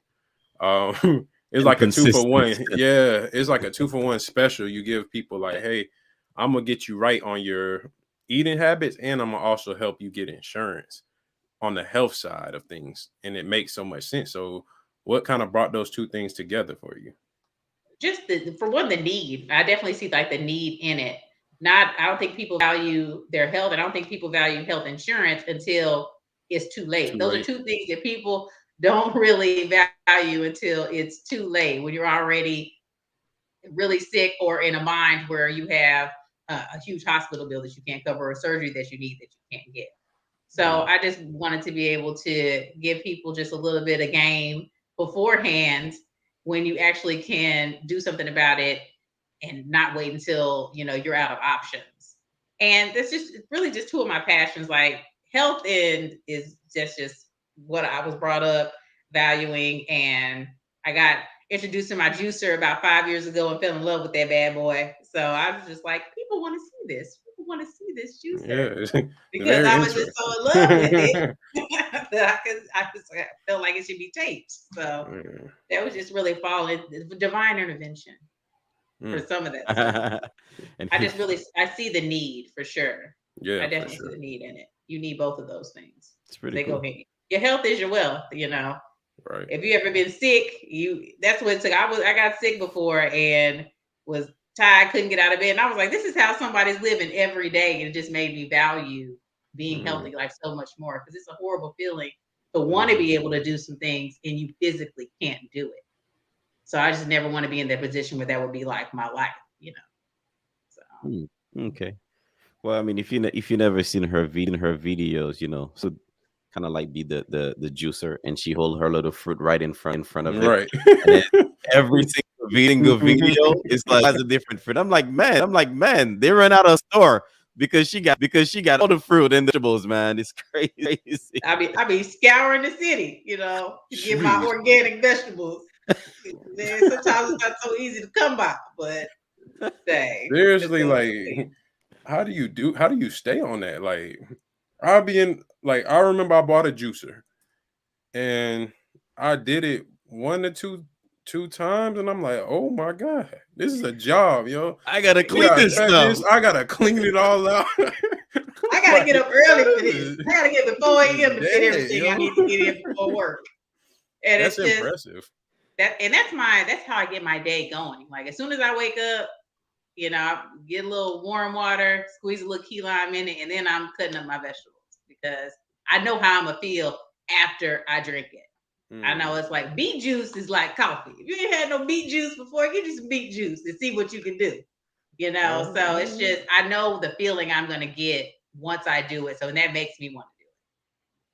It's And like a 2-for-1. consistent. Yeah, it's like a 2-for-1 special. You give people like, hey, I'm gonna get you right on your eating habits, and I'm gonna also help you get insurance on the health side of things. And it makes so much sense. So what kind of brought those two things together for you? just for one, the need. I definitely see like the need in it. I don't think people value their health, and I don't think people value health insurance until it's too late. Too Those late. are two things that people don't really value until it's too late, when you're already really sick, or in a mind where you have a huge hospital bill that you can't cover, or a surgery that you need that you can't get. So I just wanted to be able to give people just a little bit of game beforehand, when you actually can do something about it and not wait until you're out of options. And that's just really just two of my passions. Like, health and is just what I was brought up. valuing, and I got introduced to my juicer about 5 years ago and fell in love with that bad boy. So I was just like, people want to see this. People want to see this juicer. Yeah, Because very I was just so in love with it interesting. that I felt like it should be taped. So that was just really falling divine intervention for some of that stuff. And I see the need for sure. Yeah, I for definitely see sure. the need in it. You need both of those things. it's pretty They cool. go hand. Your health is your wealth, Right. If you ever been sick, that's what it took. I got sick before and was tired, couldn't get out of bed. And I was like, this is how somebody's living every day. And it just made me value being healthy like so much more, because it's a horrible feeling to want to be able to do some things and you physically can't do it. So I just never want to be in that position where that would be like my life, So Okay. Well, I mean, if you never seen her videos, so kind of like be the juicer, and she hold her little fruit right in front of it, Right. and then every single video is like has a different fruit. I'm like, man, they run out of store because she got all the fruit and the vegetables, man. It's crazy. I be scouring the city, to get my organic vegetables. Man, sometimes it's not so easy to come by, but dang. Seriously, like, how do you stay on that? Like, I'll be in, like, I remember I bought a juicer and I did it 1 to 2 times, and I'm like, oh my God, this is a job, yo. I gotta clean this stuff. I gotta clean it all out. I gotta get up early for this. I gotta get up 4 a.m. to get everything I need to get in before work. And that's it's just impressive. that's how I get my day going. Like, as soon as I wake up, I get a little warm water, squeeze a little key lime in it, and then I'm cutting up my vegetables because I know how I'm gonna feel after I drink it. I know it's like beet juice is like coffee. If you ain't had no beet juice before, get you some beet juice and see what you can do. So it's just, I know the feeling I'm gonna get once I do it. So that makes me want to do it.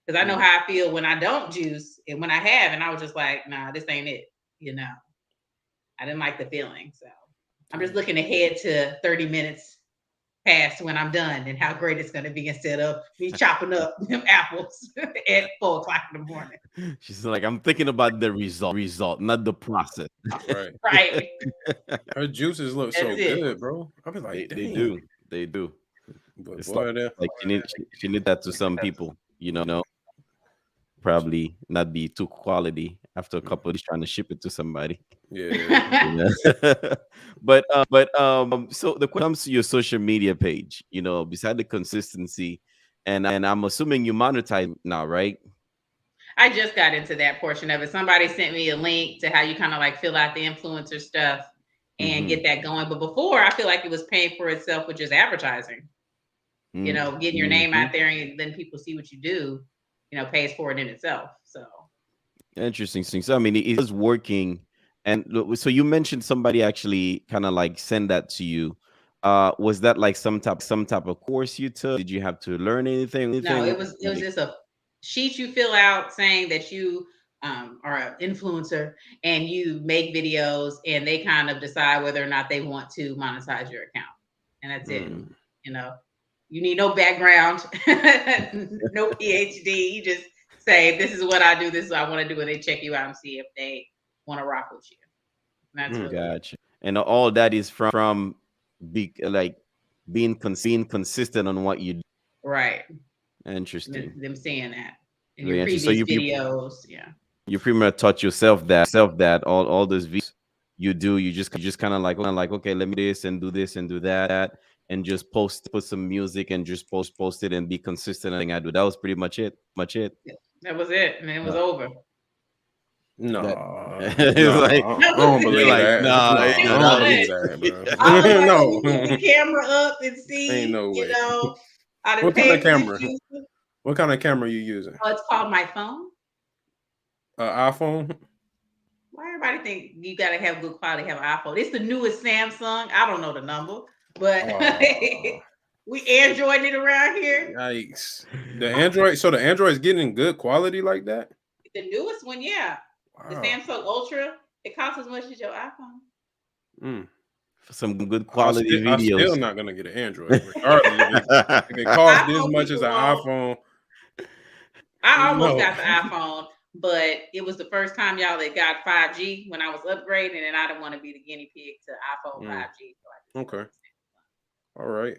Because I know how I feel when I don't juice and when I have, and I was just like, nah, this ain't it. I didn't like the feeling. So I'm just looking ahead to 30 minutes past when I'm done and how great it's going to be, instead of me chopping up them apples at 4 o'clock in the morning. She's like, I'm thinking about the result, not the process. Right. Her juices look so good, bro. I be like, they do. But It's boy, like she need that to some people, probably not be too quality after a couple of days trying to ship it to somebody. Yeah. But so the question comes to your social media page, beside the consistency, and I'm assuming you monetize now, right? I just got into that portion of it. Somebody sent me a link to how you kind of like fill out the influencer stuff and get that going. But before, I feel like it was paying for itself with just advertising. Getting your name out there and then people see what you do, pays for it in itself. So interesting. So I mean, it is working. And so you mentioned somebody actually kind of like send that to you. Was that like some type of course you took? Did you have to learn anything? No, it was just a sheet you fill out saying that you are an influencer and you make videos, and they kind of decide whether or not they want to monetize your account. And that's it. You need no background, no PhD. You just say, this is what I do, this is what I want to do, and they check you out and see if they want to rock with you. And that's really gotcha. And all that is from being consistent on what you do. Right. Interesting. Them saying that in your previous videos. You pretty much taught yourself that all those videos you do, you just kind of like, okay, let me do this and do that, and just put some music and just post it and be consistent. I think I do. That was pretty much it. That was it, and then it was over. No, it's like, I don't believe that. No, I don't believe that, bro. I put the camera up and see. Ain't no way. What kind of camera? What kind of camera are you using? Oh, it's called my phone. iPhone. Why everybody think you gotta have good quality, have an iPhone? It's the newest Samsung. I don't know the number, but we Androiding it around here. Yikes! The Android's getting good quality like that. The newest one, yeah. Wow. The Samsung Ultra, it costs as much as your iPhone. For some good quality videos. I'm still not gonna get an Android, regardless if it costs this much as an iPhone. I almost got the iPhone, but it was the first time y'all that got 5G when I was upgrading, and I didn't want to be the guinea pig to iPhone 5G. So I just Okay. All right.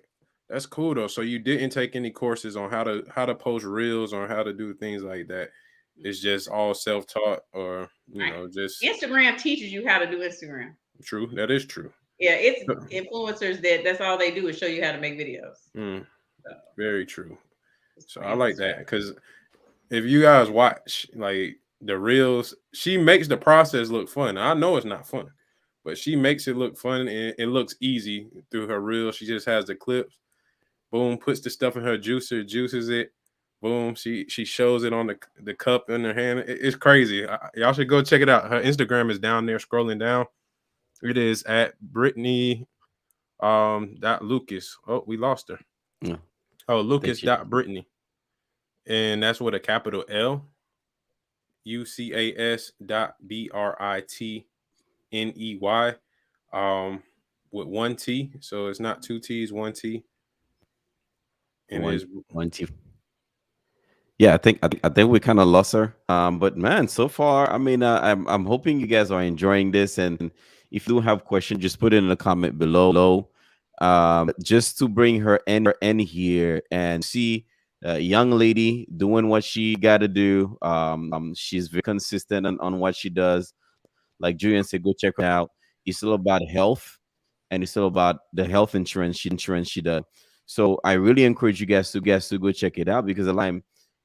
That's cool though. So you didn't take any courses on how to post reels or how to do things like that. It's just all self-taught or just Instagram teaches you how to do Instagram. true. That is true. Yeah, it's influencers that's all they do is show you how to make videos. So, very true. So I like that because if you guys watch like the reels, she makes the process look fun. I know it's not fun, but she makes it look fun and it looks easy through her reels. She just has the clips. Boom, puts the stuff in her juicer, juices it. Boom, she shows it on the cup in her hand. It's crazy. Y'all should go check it out. Her Instagram is down there, scrolling down. It is at Brittany .Lucas. Oh, we lost her. Yeah. Oh, Lucas Brittany, and that's with a capital L. UCAS.BRITNEY. With one T, so it's not two T's, one T. And it is one T. Yeah, I think we kind of lost her. But man, so far, I mean, I'm hoping you guys are enjoying this, and if you do have questions, just put it in the comment below. Just to bring her in here and see a young lady doing what she got to do. She's very consistent on what she does. Like Julian said, go check her out. It's all about health, and it's all about the health insurance she does. So I really encourage you guys to go check it out because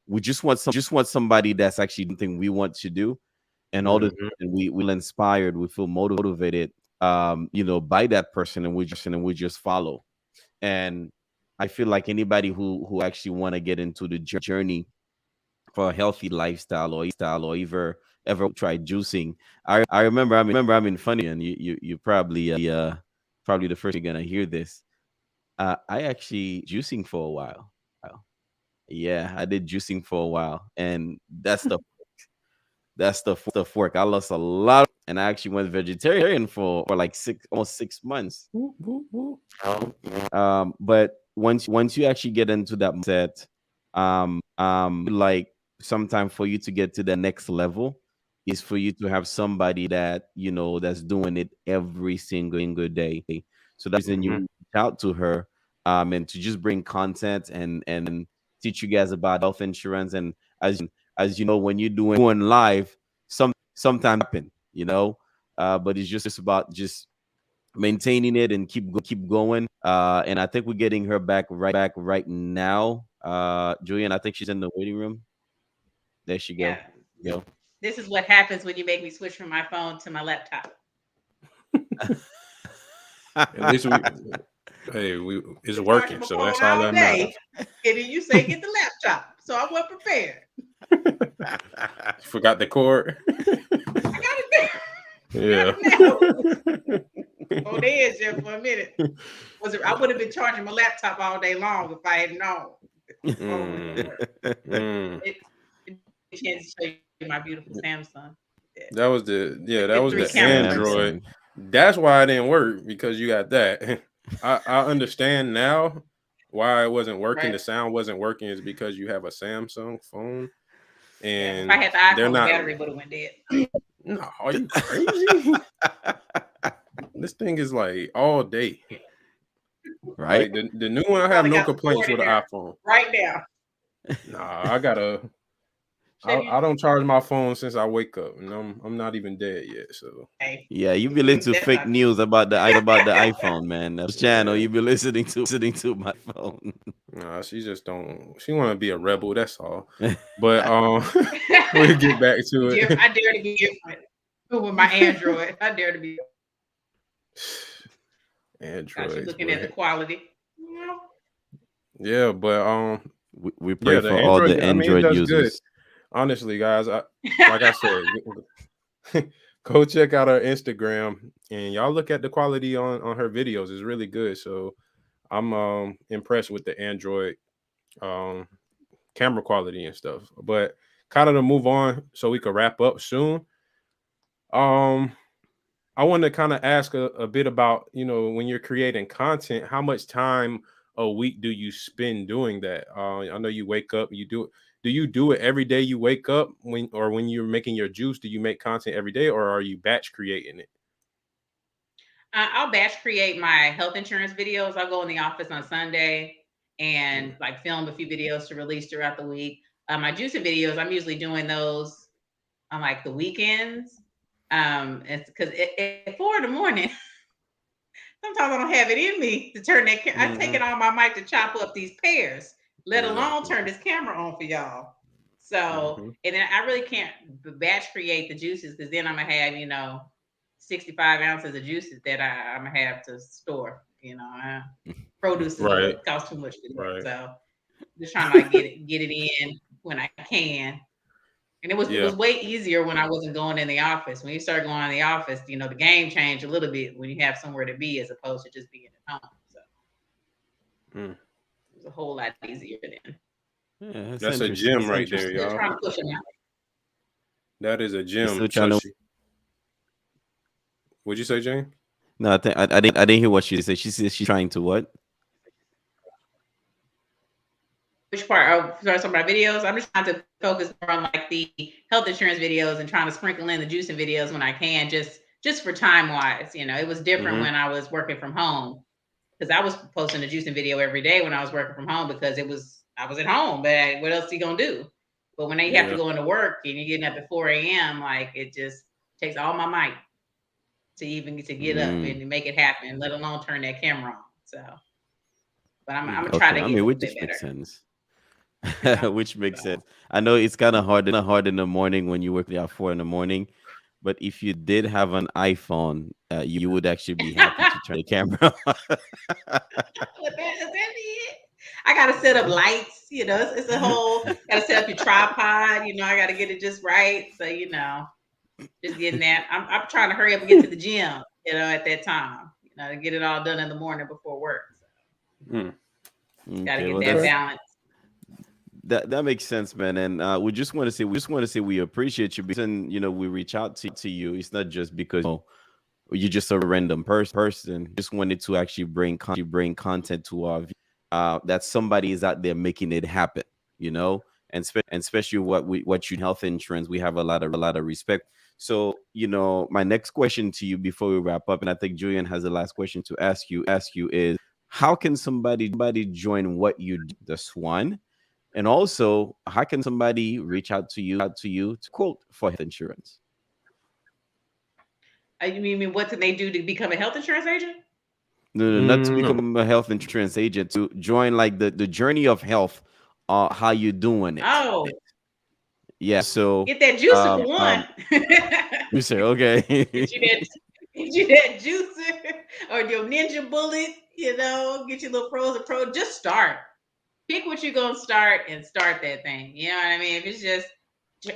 we just want somebody that's actually something we want to do, and all this, and we feel inspired, we feel motivated, by that person, and we just follow. And I feel like anybody who actually want to get into the journey for a healthy lifestyle or ever try juicing. I remember I'm in funny, and you probably probably the first you're gonna hear this. I actually juicing for a while. Yeah, I did juicing for a while, and that's the work. I lost a lot, and I actually went vegetarian for like almost 6 months. But once you actually get into that mindset, like sometimes for you to get to the next level is for you to have somebody that that's doing it every single day. So that's when you reach out to her, and to just bring content and teach you guys about health insurance. And as you know, when you're doing live, sometimes happen, but it's just about just maintaining it and keep going. And I think we're getting her back right now. Julian, I think she's in the waiting room. There she go. Yeah. This is what happens when you make me switch from my phone to my laptop. At least it's working, so that's all that matters. And then you say get the laptop, so I wasn't prepared. Forgot the cord. I got it there. Yeah. Oh, there is there for a minute. I would have been charging my laptop all day long if I had known. It chance to show you my beautiful Samsung. That was the Android. That's why it didn't work, because you got that. I understand now why it wasn't working. Right. The sound wasn't working is because you have a Samsung phone. And if I had the iPhone, the battery would have went dead. No, are you crazy? This thing is like all day. Right? Like the new one, I have no complaints with the iPhone. Right now. Nah, I don't charge my phone since I wake up, and I'm not even dead yet. So yeah, you be listening to fake news about the iPhone, man. That's channel you be listening to my phone. Nah, she just don't. She want to be a rebel. That's all. But we'll get back to it. I dare to be different with my Android. I dare to be Android. She's looking at the quality. Yeah, but we pray for all the Android users. Good. Honestly, guys, like I said, go check out her Instagram and y'all look at the quality on her videos. It's really good. So I'm impressed with the Android camera quality and stuff. But kind of to move on so we could wrap up soon. I want to kind of ask a bit about, when you're creating content, how much time a week do you spend doing that? I know you wake up, you do it. do you do it every day you wake up when you're making your juice? Do you make content every day, or are you batch creating it? I'll batch create my health insurance videos. I'll go in the office on Sunday and like film a few videos to release throughout the week. My juicing videos, I'm usually doing those on like the weekends. It's because at 4 in the morning, sometimes I don't have it in me to turn that. I take it on my mic to chop up these pears, let alone turn this camera on for y'all. So, and then I really can't batch create the juices because then I'm gonna have 65 ounces of juices that I'm gonna have to store. Produce costs too much to do. Right. So, just trying to like get it in when I can. And it was way easier when I wasn't going in the office. When you start going in the office, the game changed a little bit when you have somewhere to be as opposed to just being at home. So it was a whole lot easier then. Yeah, that's a gem right there, y'all. Trying to push them out. That is a gem. What'd you say, Jane? No, I didn't hear what she said. She said she's trying to what? Which part? Oh, sorry, some of my videos. I'm just trying to focus more on like the health insurance videos and trying to sprinkle in the juicing videos when I can, just for time wise. It was different when I was working from home because I was posting a juicing video every day when I was working from home because I was at home. But what else are you gonna do? But when you have to go into work and you're getting up at 4 a.m., like it just takes all my might to get up and make it happen, let alone turn that camera on. So, but I'm gonna try to get a bit better. Makes sense. Which makes sense. I know it's kind of hard in the morning when you work at 4 in the morning, but if you did have an iPhone, you would actually be happy to turn the camera on. That it? I gotta set up lights. It's a whole. Gotta set up your tripod. I gotta get it just right. So just getting that. I'm trying to hurry up and get to the gym. At that time. To get it all done in the morning before work. So. Gotta get that balance. That makes sense, man. And we just want to say we appreciate you because we reach out to you. It's not just because you're just a random person. Just wanted to actually bring content to our that somebody is out there making it happen. And especially what you health insurance, we have a lot of respect. So my next question to you before we wrap up, and I think Julian has the last question to ask you is how can somebody join what you do? That's one. And also, how can somebody reach out to you to quote for health insurance? You mean what can they do to become a health insurance agent? No, not to become a health insurance agent. To join like the journey of health. How you doing it? Oh, yeah. So get that juicer for one. Juicer, okay. Get you that juicer or your Ninja Bullet. Get your little pros and pros. Just start. Pick what you're gonna start and start that thing. You know what I mean? If it's just,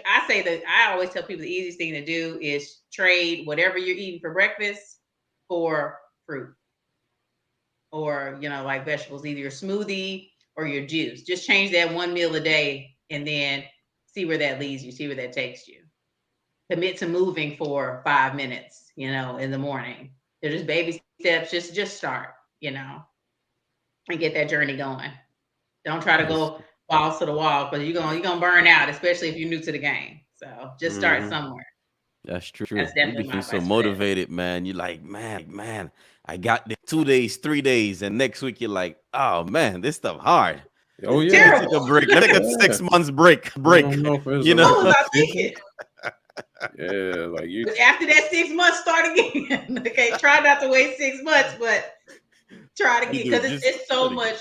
I always tell people the easiest thing to do is trade whatever you're eating for breakfast for fruit, or like vegetables, either your smoothie or your juice. Just change that one meal a day, and then see where that leads you. See where that takes you. Commit to moving for 5 minutes. In the morning. They're just baby steps. Just start. And get that journey going. Don't try to go balls to the wall because you're gonna burn out, especially if you're new to the game. So just start somewhere. That's true. That's definitely you become so motivated, man. You're like, man, I got this 2 days, 3 days, and next week you're like, oh man, this stuff hard. Oh yeah, let's take a break. Let's take a 6 months break. What was I thinking? Yeah, like you. But after that 6 months, start again. Okay, try not to wait 6 months, but try to get because it's so much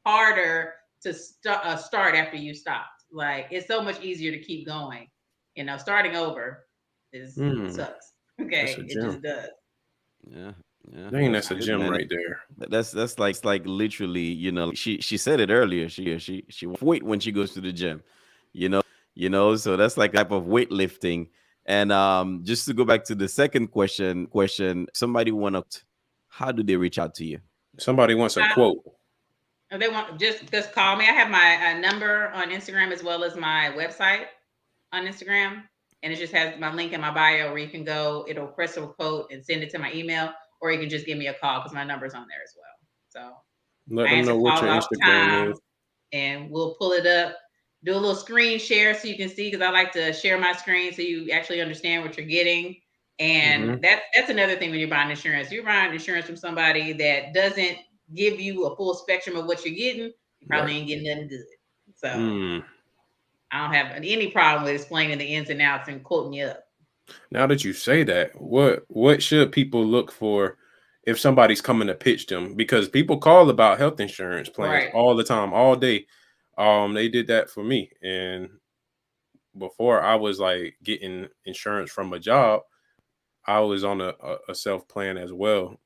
harder to start after you stopped. Like it's so much easier to keep going. Starting over sucks. Okay, it just does. Yeah. Dang, that's a gem right there. That's like literally, she said it earlier. She wait when she goes to the gym, so that's like type of weightlifting. And just to go back to the second question, somebody how do they reach out to you? Somebody wants a quote. They want just call me. I have my number on Instagram as well as my website on Instagram, and it just has my link in my bio where you can go. It'll press a quote and send it to my email, or you can just give me a call because my number's on there as well. So let them know what your Instagram is, and we'll pull it up. do a little screen share so you can see, because I like to share my screen so you actually understand what you're getting. And that's another thing when you're buying insurance. You're buying insurance from somebody that doesn't give you a full spectrum of what you're getting. You probably ain't getting nothing good. So I don't have any problem with explaining the ins and outs and quoting you up. Now that you say that, what should people look for if somebody's coming to pitch them? Because people call about health insurance plans all the time, all day. They did that for me. And before I was like getting insurance from a job, I was on a self plan as well.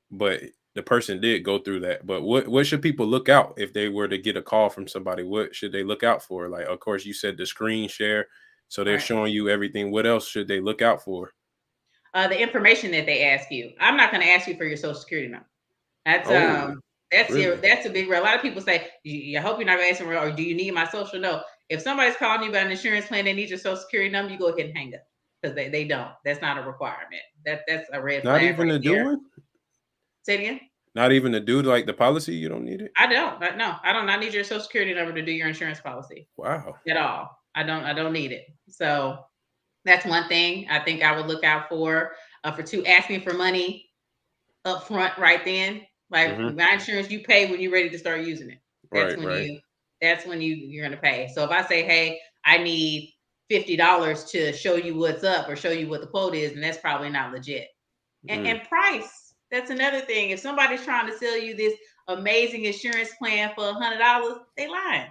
But the person did go through that. But what should people look out if they were to get a call from somebody? What should they look out for? Like, of course, you said the screen share. So they're showing you everything. What else should they look out for? The information that they ask you. I'm not going to ask you for your social security number. That's really? That's a big real. A lot of people say, I hope you're not going to ask me, or do you need my social? No. If somebody's calling you about an insurance plan, they need your social security number, you go ahead and hang up, because they don't. That's not a requirement. That's a red flag. Not even right to do it? Say it again. Not even to do like the policy? You don't need it? I don't. No, I don't. I need your social security number to do your insurance policy. Wow. At all. I don't need it. So that's one thing I think I would look out for. For two, asking for money up front right then. Like my insurance, you pay when you're ready to start using it. That's when you're gonna pay. So if I say, hey, I need $50 to show you what's up or show you what the quote is, and that's probably not legit. And price, that's another thing. If somebody's trying to sell you this amazing insurance plan for $100, they lying.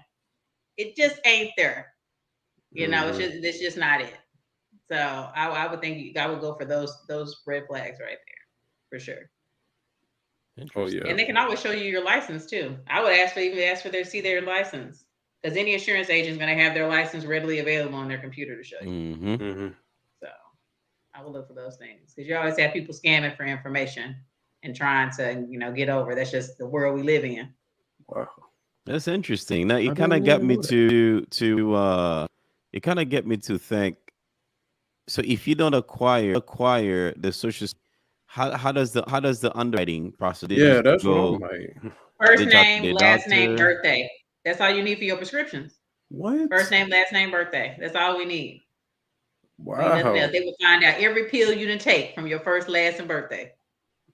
It just ain't there. It's just not it. So I would think I would go for those red flags right there for sure. Oh yeah. And they can always show you your license too. I would ask for their license, because any insurance agent is going to have their license readily available on their computer to show you. So I would look for those things, because you always have people scamming for information and trying to get over. That's just the world we live in. Wow, that's interesting. Now you kind of got me to it kind of get me to think. So if you don't acquire the social, how does the underwriting process? Yeah, that's what I'm like. First name, last name, birthday. That's all you need for your prescriptions. What? First name, last name, birthday. That's all we need. Wow. They will find out every pill you done take from your first, last, and birthday.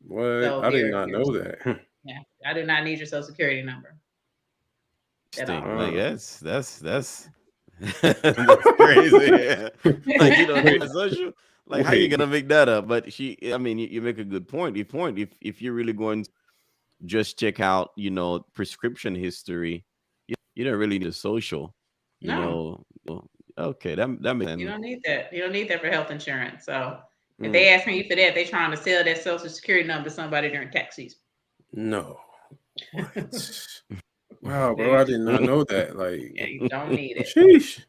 What? So I did not know that. Yeah, I do not need your social security number. Like that's crazy. Like you don't need social. Like, how you gonna make that up? But you make a good point. If you're really going to just check out, prescription history, you don't really need a social. Okay, that makes sense. You don't need that. You don't need that for health insurance. So if they asking you for that, they're trying to sell that social security number to somebody during tax season. No. What? Wow, bro, I did not know that. Like, you don't need it. Sheesh.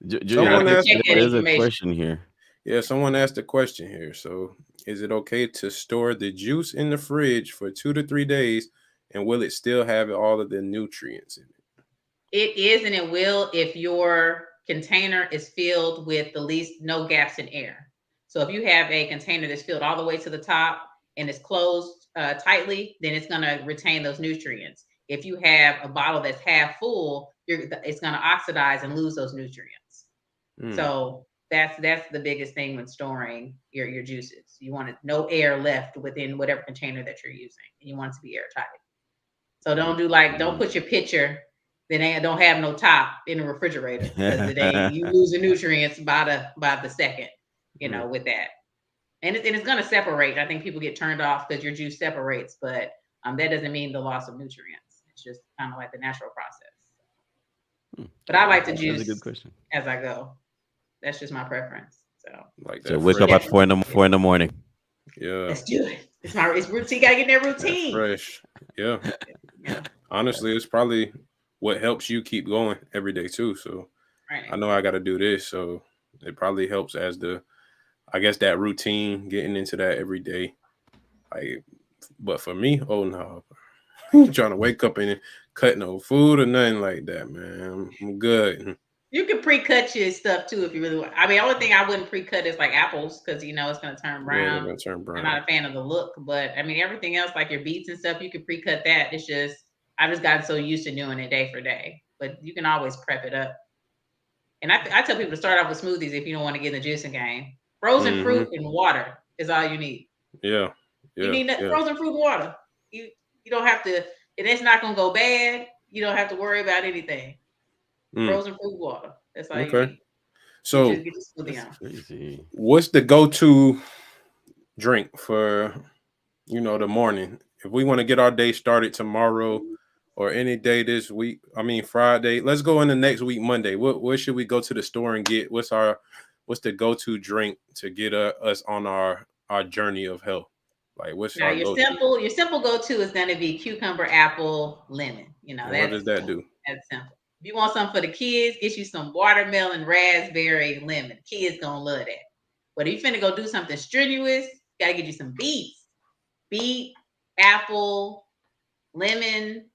There's a question here. Yeah, someone asked a question here. So, is it okay to store the juice in the fridge for 2 to 3 days, and will it still have all of the nutrients in it? It is, and it will if your container is filled with the least no gaps in air. So if you have a container that's filled all the way to the top and it's closed tightly, then it's going to retain those nutrients. If you have a bottle that's half full, it's going to oxidize and lose those nutrients. So that's the biggest thing when storing your juices. You want no air left within whatever container that you're using. You want it to be airtight. So don't put your pitcher that don't have no top in the refrigerator, because you lose the nutrients by the second, with that. And it's going to separate. I think people get turned off because your juice separates, but that doesn't mean the loss of nutrients. It's just kind of like the natural process. But I like to juice as I go. That's just my preference. So wake up at 4 in the morning. Yeah, let's do it. It's routine. Gotta get in that routine. That's fresh. Yeah. Honestly, it's probably what helps you keep going every day too. So I know I got to do this, so it probably helps as that routine, getting into that every day. But for me, oh no, I'm trying to wake up and cut no food or nothing like that, man. I'm good. You can pre-cut your stuff too if you really want. The only thing I wouldn't pre-cut is like apples, because it's going to turn brown. Yeah, going to turn brown. I'm not a fan of the look, but everything else like your beets and stuff, you can pre-cut that. It's just I've just gotten so used to doing it day for day. but you can always prep it up. And I tell people to start off with smoothies if you don't want to get in the juicing game. Frozen fruit and water is all you need. Yeah. You Yeah. need Yeah. frozen fruit and water. You don't have to, and it's not gonna go bad. You don't have to worry about anything. Frozen fruit water. That's all you Okay. need. So Get your smoothie on. Crazy. what's the go-to drink for the morning? If we want to get our day started tomorrow or any day this week, I mean Friday, let's go into next week, Monday. What should we go to the store and get? What's the go-to drink to get us on our journey of health? Like what's Now our go-to? your simple go-to is gonna be cucumber, apple, lemon. And what does that do? That's simple. If you want something for the kids, get you some watermelon, raspberry, lemon. Kids gonna love that. But if you finna go do something strenuous, gotta get you some beets. Beet, apple, lemon.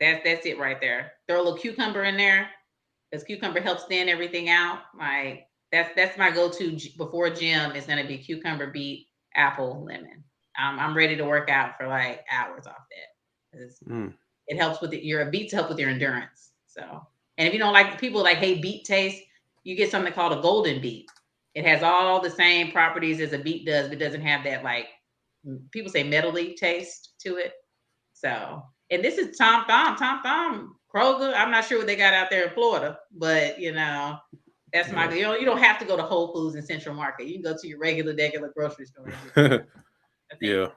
That's it right there. Throw a little cucumber in there, because cucumber helps thin everything out. Like that's my go-to before gym is gonna be cucumber, beet, apple, lemon. I'm ready to work out for like hours off that. It helps with your beets help with your endurance. So, and if you don't like, people like hate beet taste, you get something called a golden beet. It has all the same properties as a beet does, but doesn't have that, like, people say metally taste to it. So, and this is Tom Thumb, Kroger. I'm not sure what they got out there in Florida, but that's my. You don't have to go to Whole Foods and Central Market. You can go to your regular grocery store. Yeah.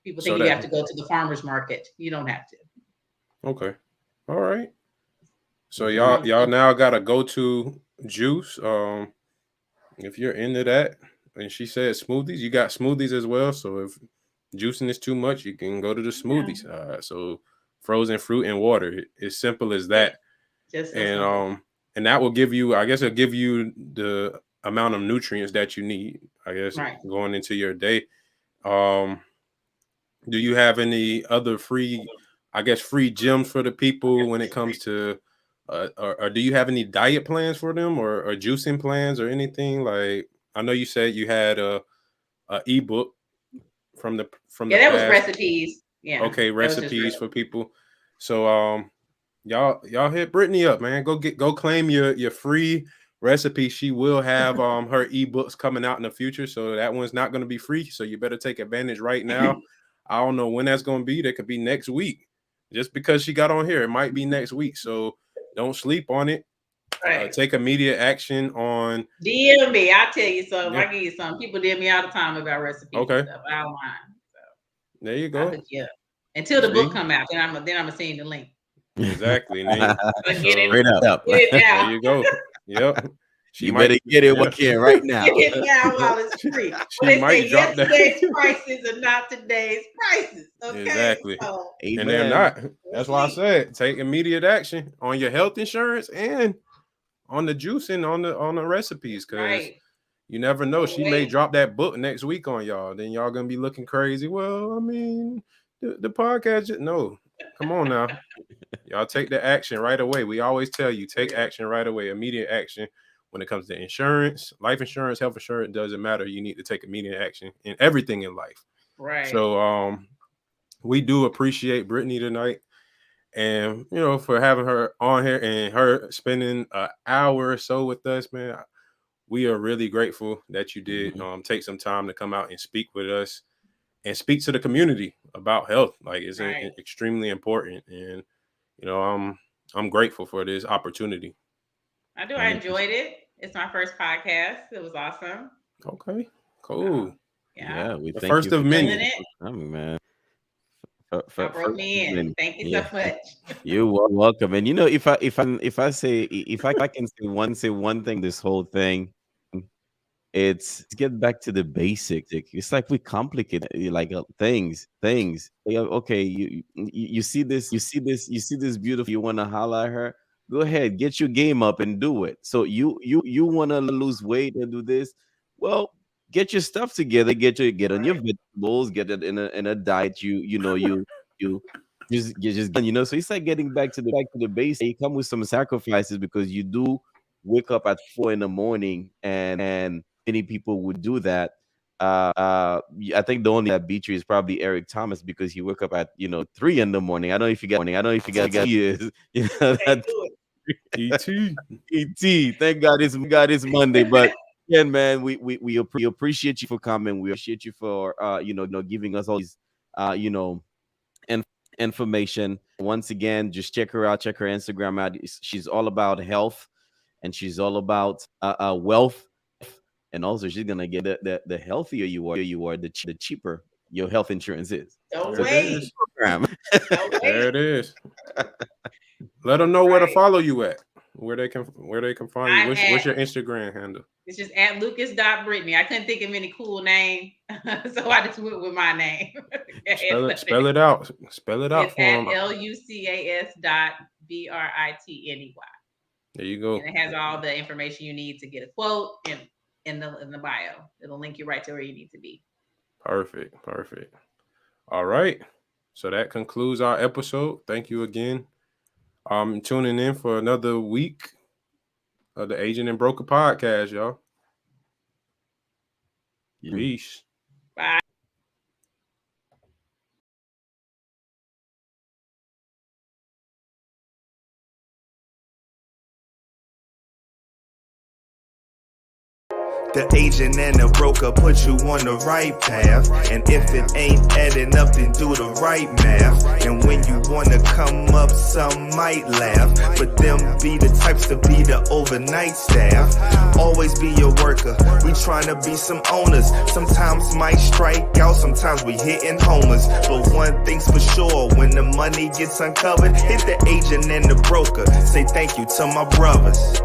People think you have to go to the farmer's market. You don't have to. Okay. All right. So y'all now got a go-to juice. If you're into that, and she said smoothies, you got smoothies as well. So if juicing is too much, you can go to the smoothie side. So frozen fruit and water. It's simple as that. Just so and simple. And that will give you, I guess, it'll give you the amount of nutrients that you need, I guess, going into your day. Do you have any other free gems for the people when it comes to or do you have any diet plans for them or juicing plans or anything? Like, I know you said you had a ebook from the that past. was recipes. Yeah. Okay, recipes for people. So y'all hit Brittany up, man. Go claim your free recipe. She will have her ebooks coming out in the future, so that one's not going to be free. So you better take advantage right now. I don't know when that's going to be. That could be next week. Just because she got on here, it might be next week. So don't sleep on it. Take immediate action on. DM me. I'll tell you something. I give you something. People DM me all the time about recipes. Okay. And stuff. I don't mind. So there you go. I'll hook you up. Until the book come out, then I'm gonna send you the link. Exactly. Get it up. There you go. Yep. You better get it what can right now. Get it now while it's free. They say yesterday's prices are not today's prices. Okay. Exactly. So, and they're not. That's why I said take immediate action on your health insurance and on the juicing on the recipes, because you never know. She may drop that book next week on y'all. Then y'all gonna be looking crazy. Well, I mean, the podcast. No, come on now. Y'all take the action right away. We always tell you, take action right away, immediate action. When it comes to insurance, life insurance, health insurance, doesn't matter. You need to take immediate action in everything in life. Right. So we do appreciate Brittany tonight, and for having her on here and her spending an hour or so with us, man. We are really grateful that you did take some time to come out and speak with us and speak to the community about health. Like, it's extremely important, and I'm grateful for this opportunity. I do. I enjoyed it. It's my first podcast. It was awesome. Okay, cool. Yeah, we the thank first you of many. Coming, man. Brought me in. Thank you so much. You're welcome. And if I can say one thing, this whole thing, it's get back to the basics. It's like we complicate like things. Okay, you see this beautiful. You want to holler at her? Go ahead, get your game up and do it. So you want to lose weight and do this? Well, get your stuff together. Get on your vegetables. Get it in a diet. You just So it's like getting back to the basics. You come with some sacrifices because you do wake up at 4 a.m, and many people would do that. I think the only that beat you is probably Eric Thomas because he woke up at 3 in the morning. I don't know if you get he is. That ET. ET. Thank God it's Monday, but again, man, we appreciate you for coming. We appreciate you for giving us all these information. Once again, just check her out. Check her Instagram out. She's all about health, and she's all about wealth. And also, she's gonna get the healthier you are, the cheaper your health insurance is. Don't There it wait. is. Don't There wait. it is. Let them know where to follow you at. Where they can find you. What's your Instagram handle? It's just at Lucas.Brittany. I couldn't think of any cool name, so I just went with my name. Spell it out. Spell it out It's for at them. LUCAS.BRITNY. There you go. And it has all the information you need to get a quote in the bio. It'll link you right to where you need to be. Perfect. All right. So that concludes our episode. Thank you again. Tuning in for another week of the Agent and Broker podcast, y'all. Peace. Bye. The agent and the broker put you on the right path. And if it ain't adding up, then do the right math. And when you wanna come up, some might laugh. But them be the types to be the overnight staff. Always be a worker, we tryna be some owners. Sometimes might strike out, sometimes we hitting homers. But one thing's for sure, when the money gets uncovered, hit the agent and the broker. Say thank you to my brothers.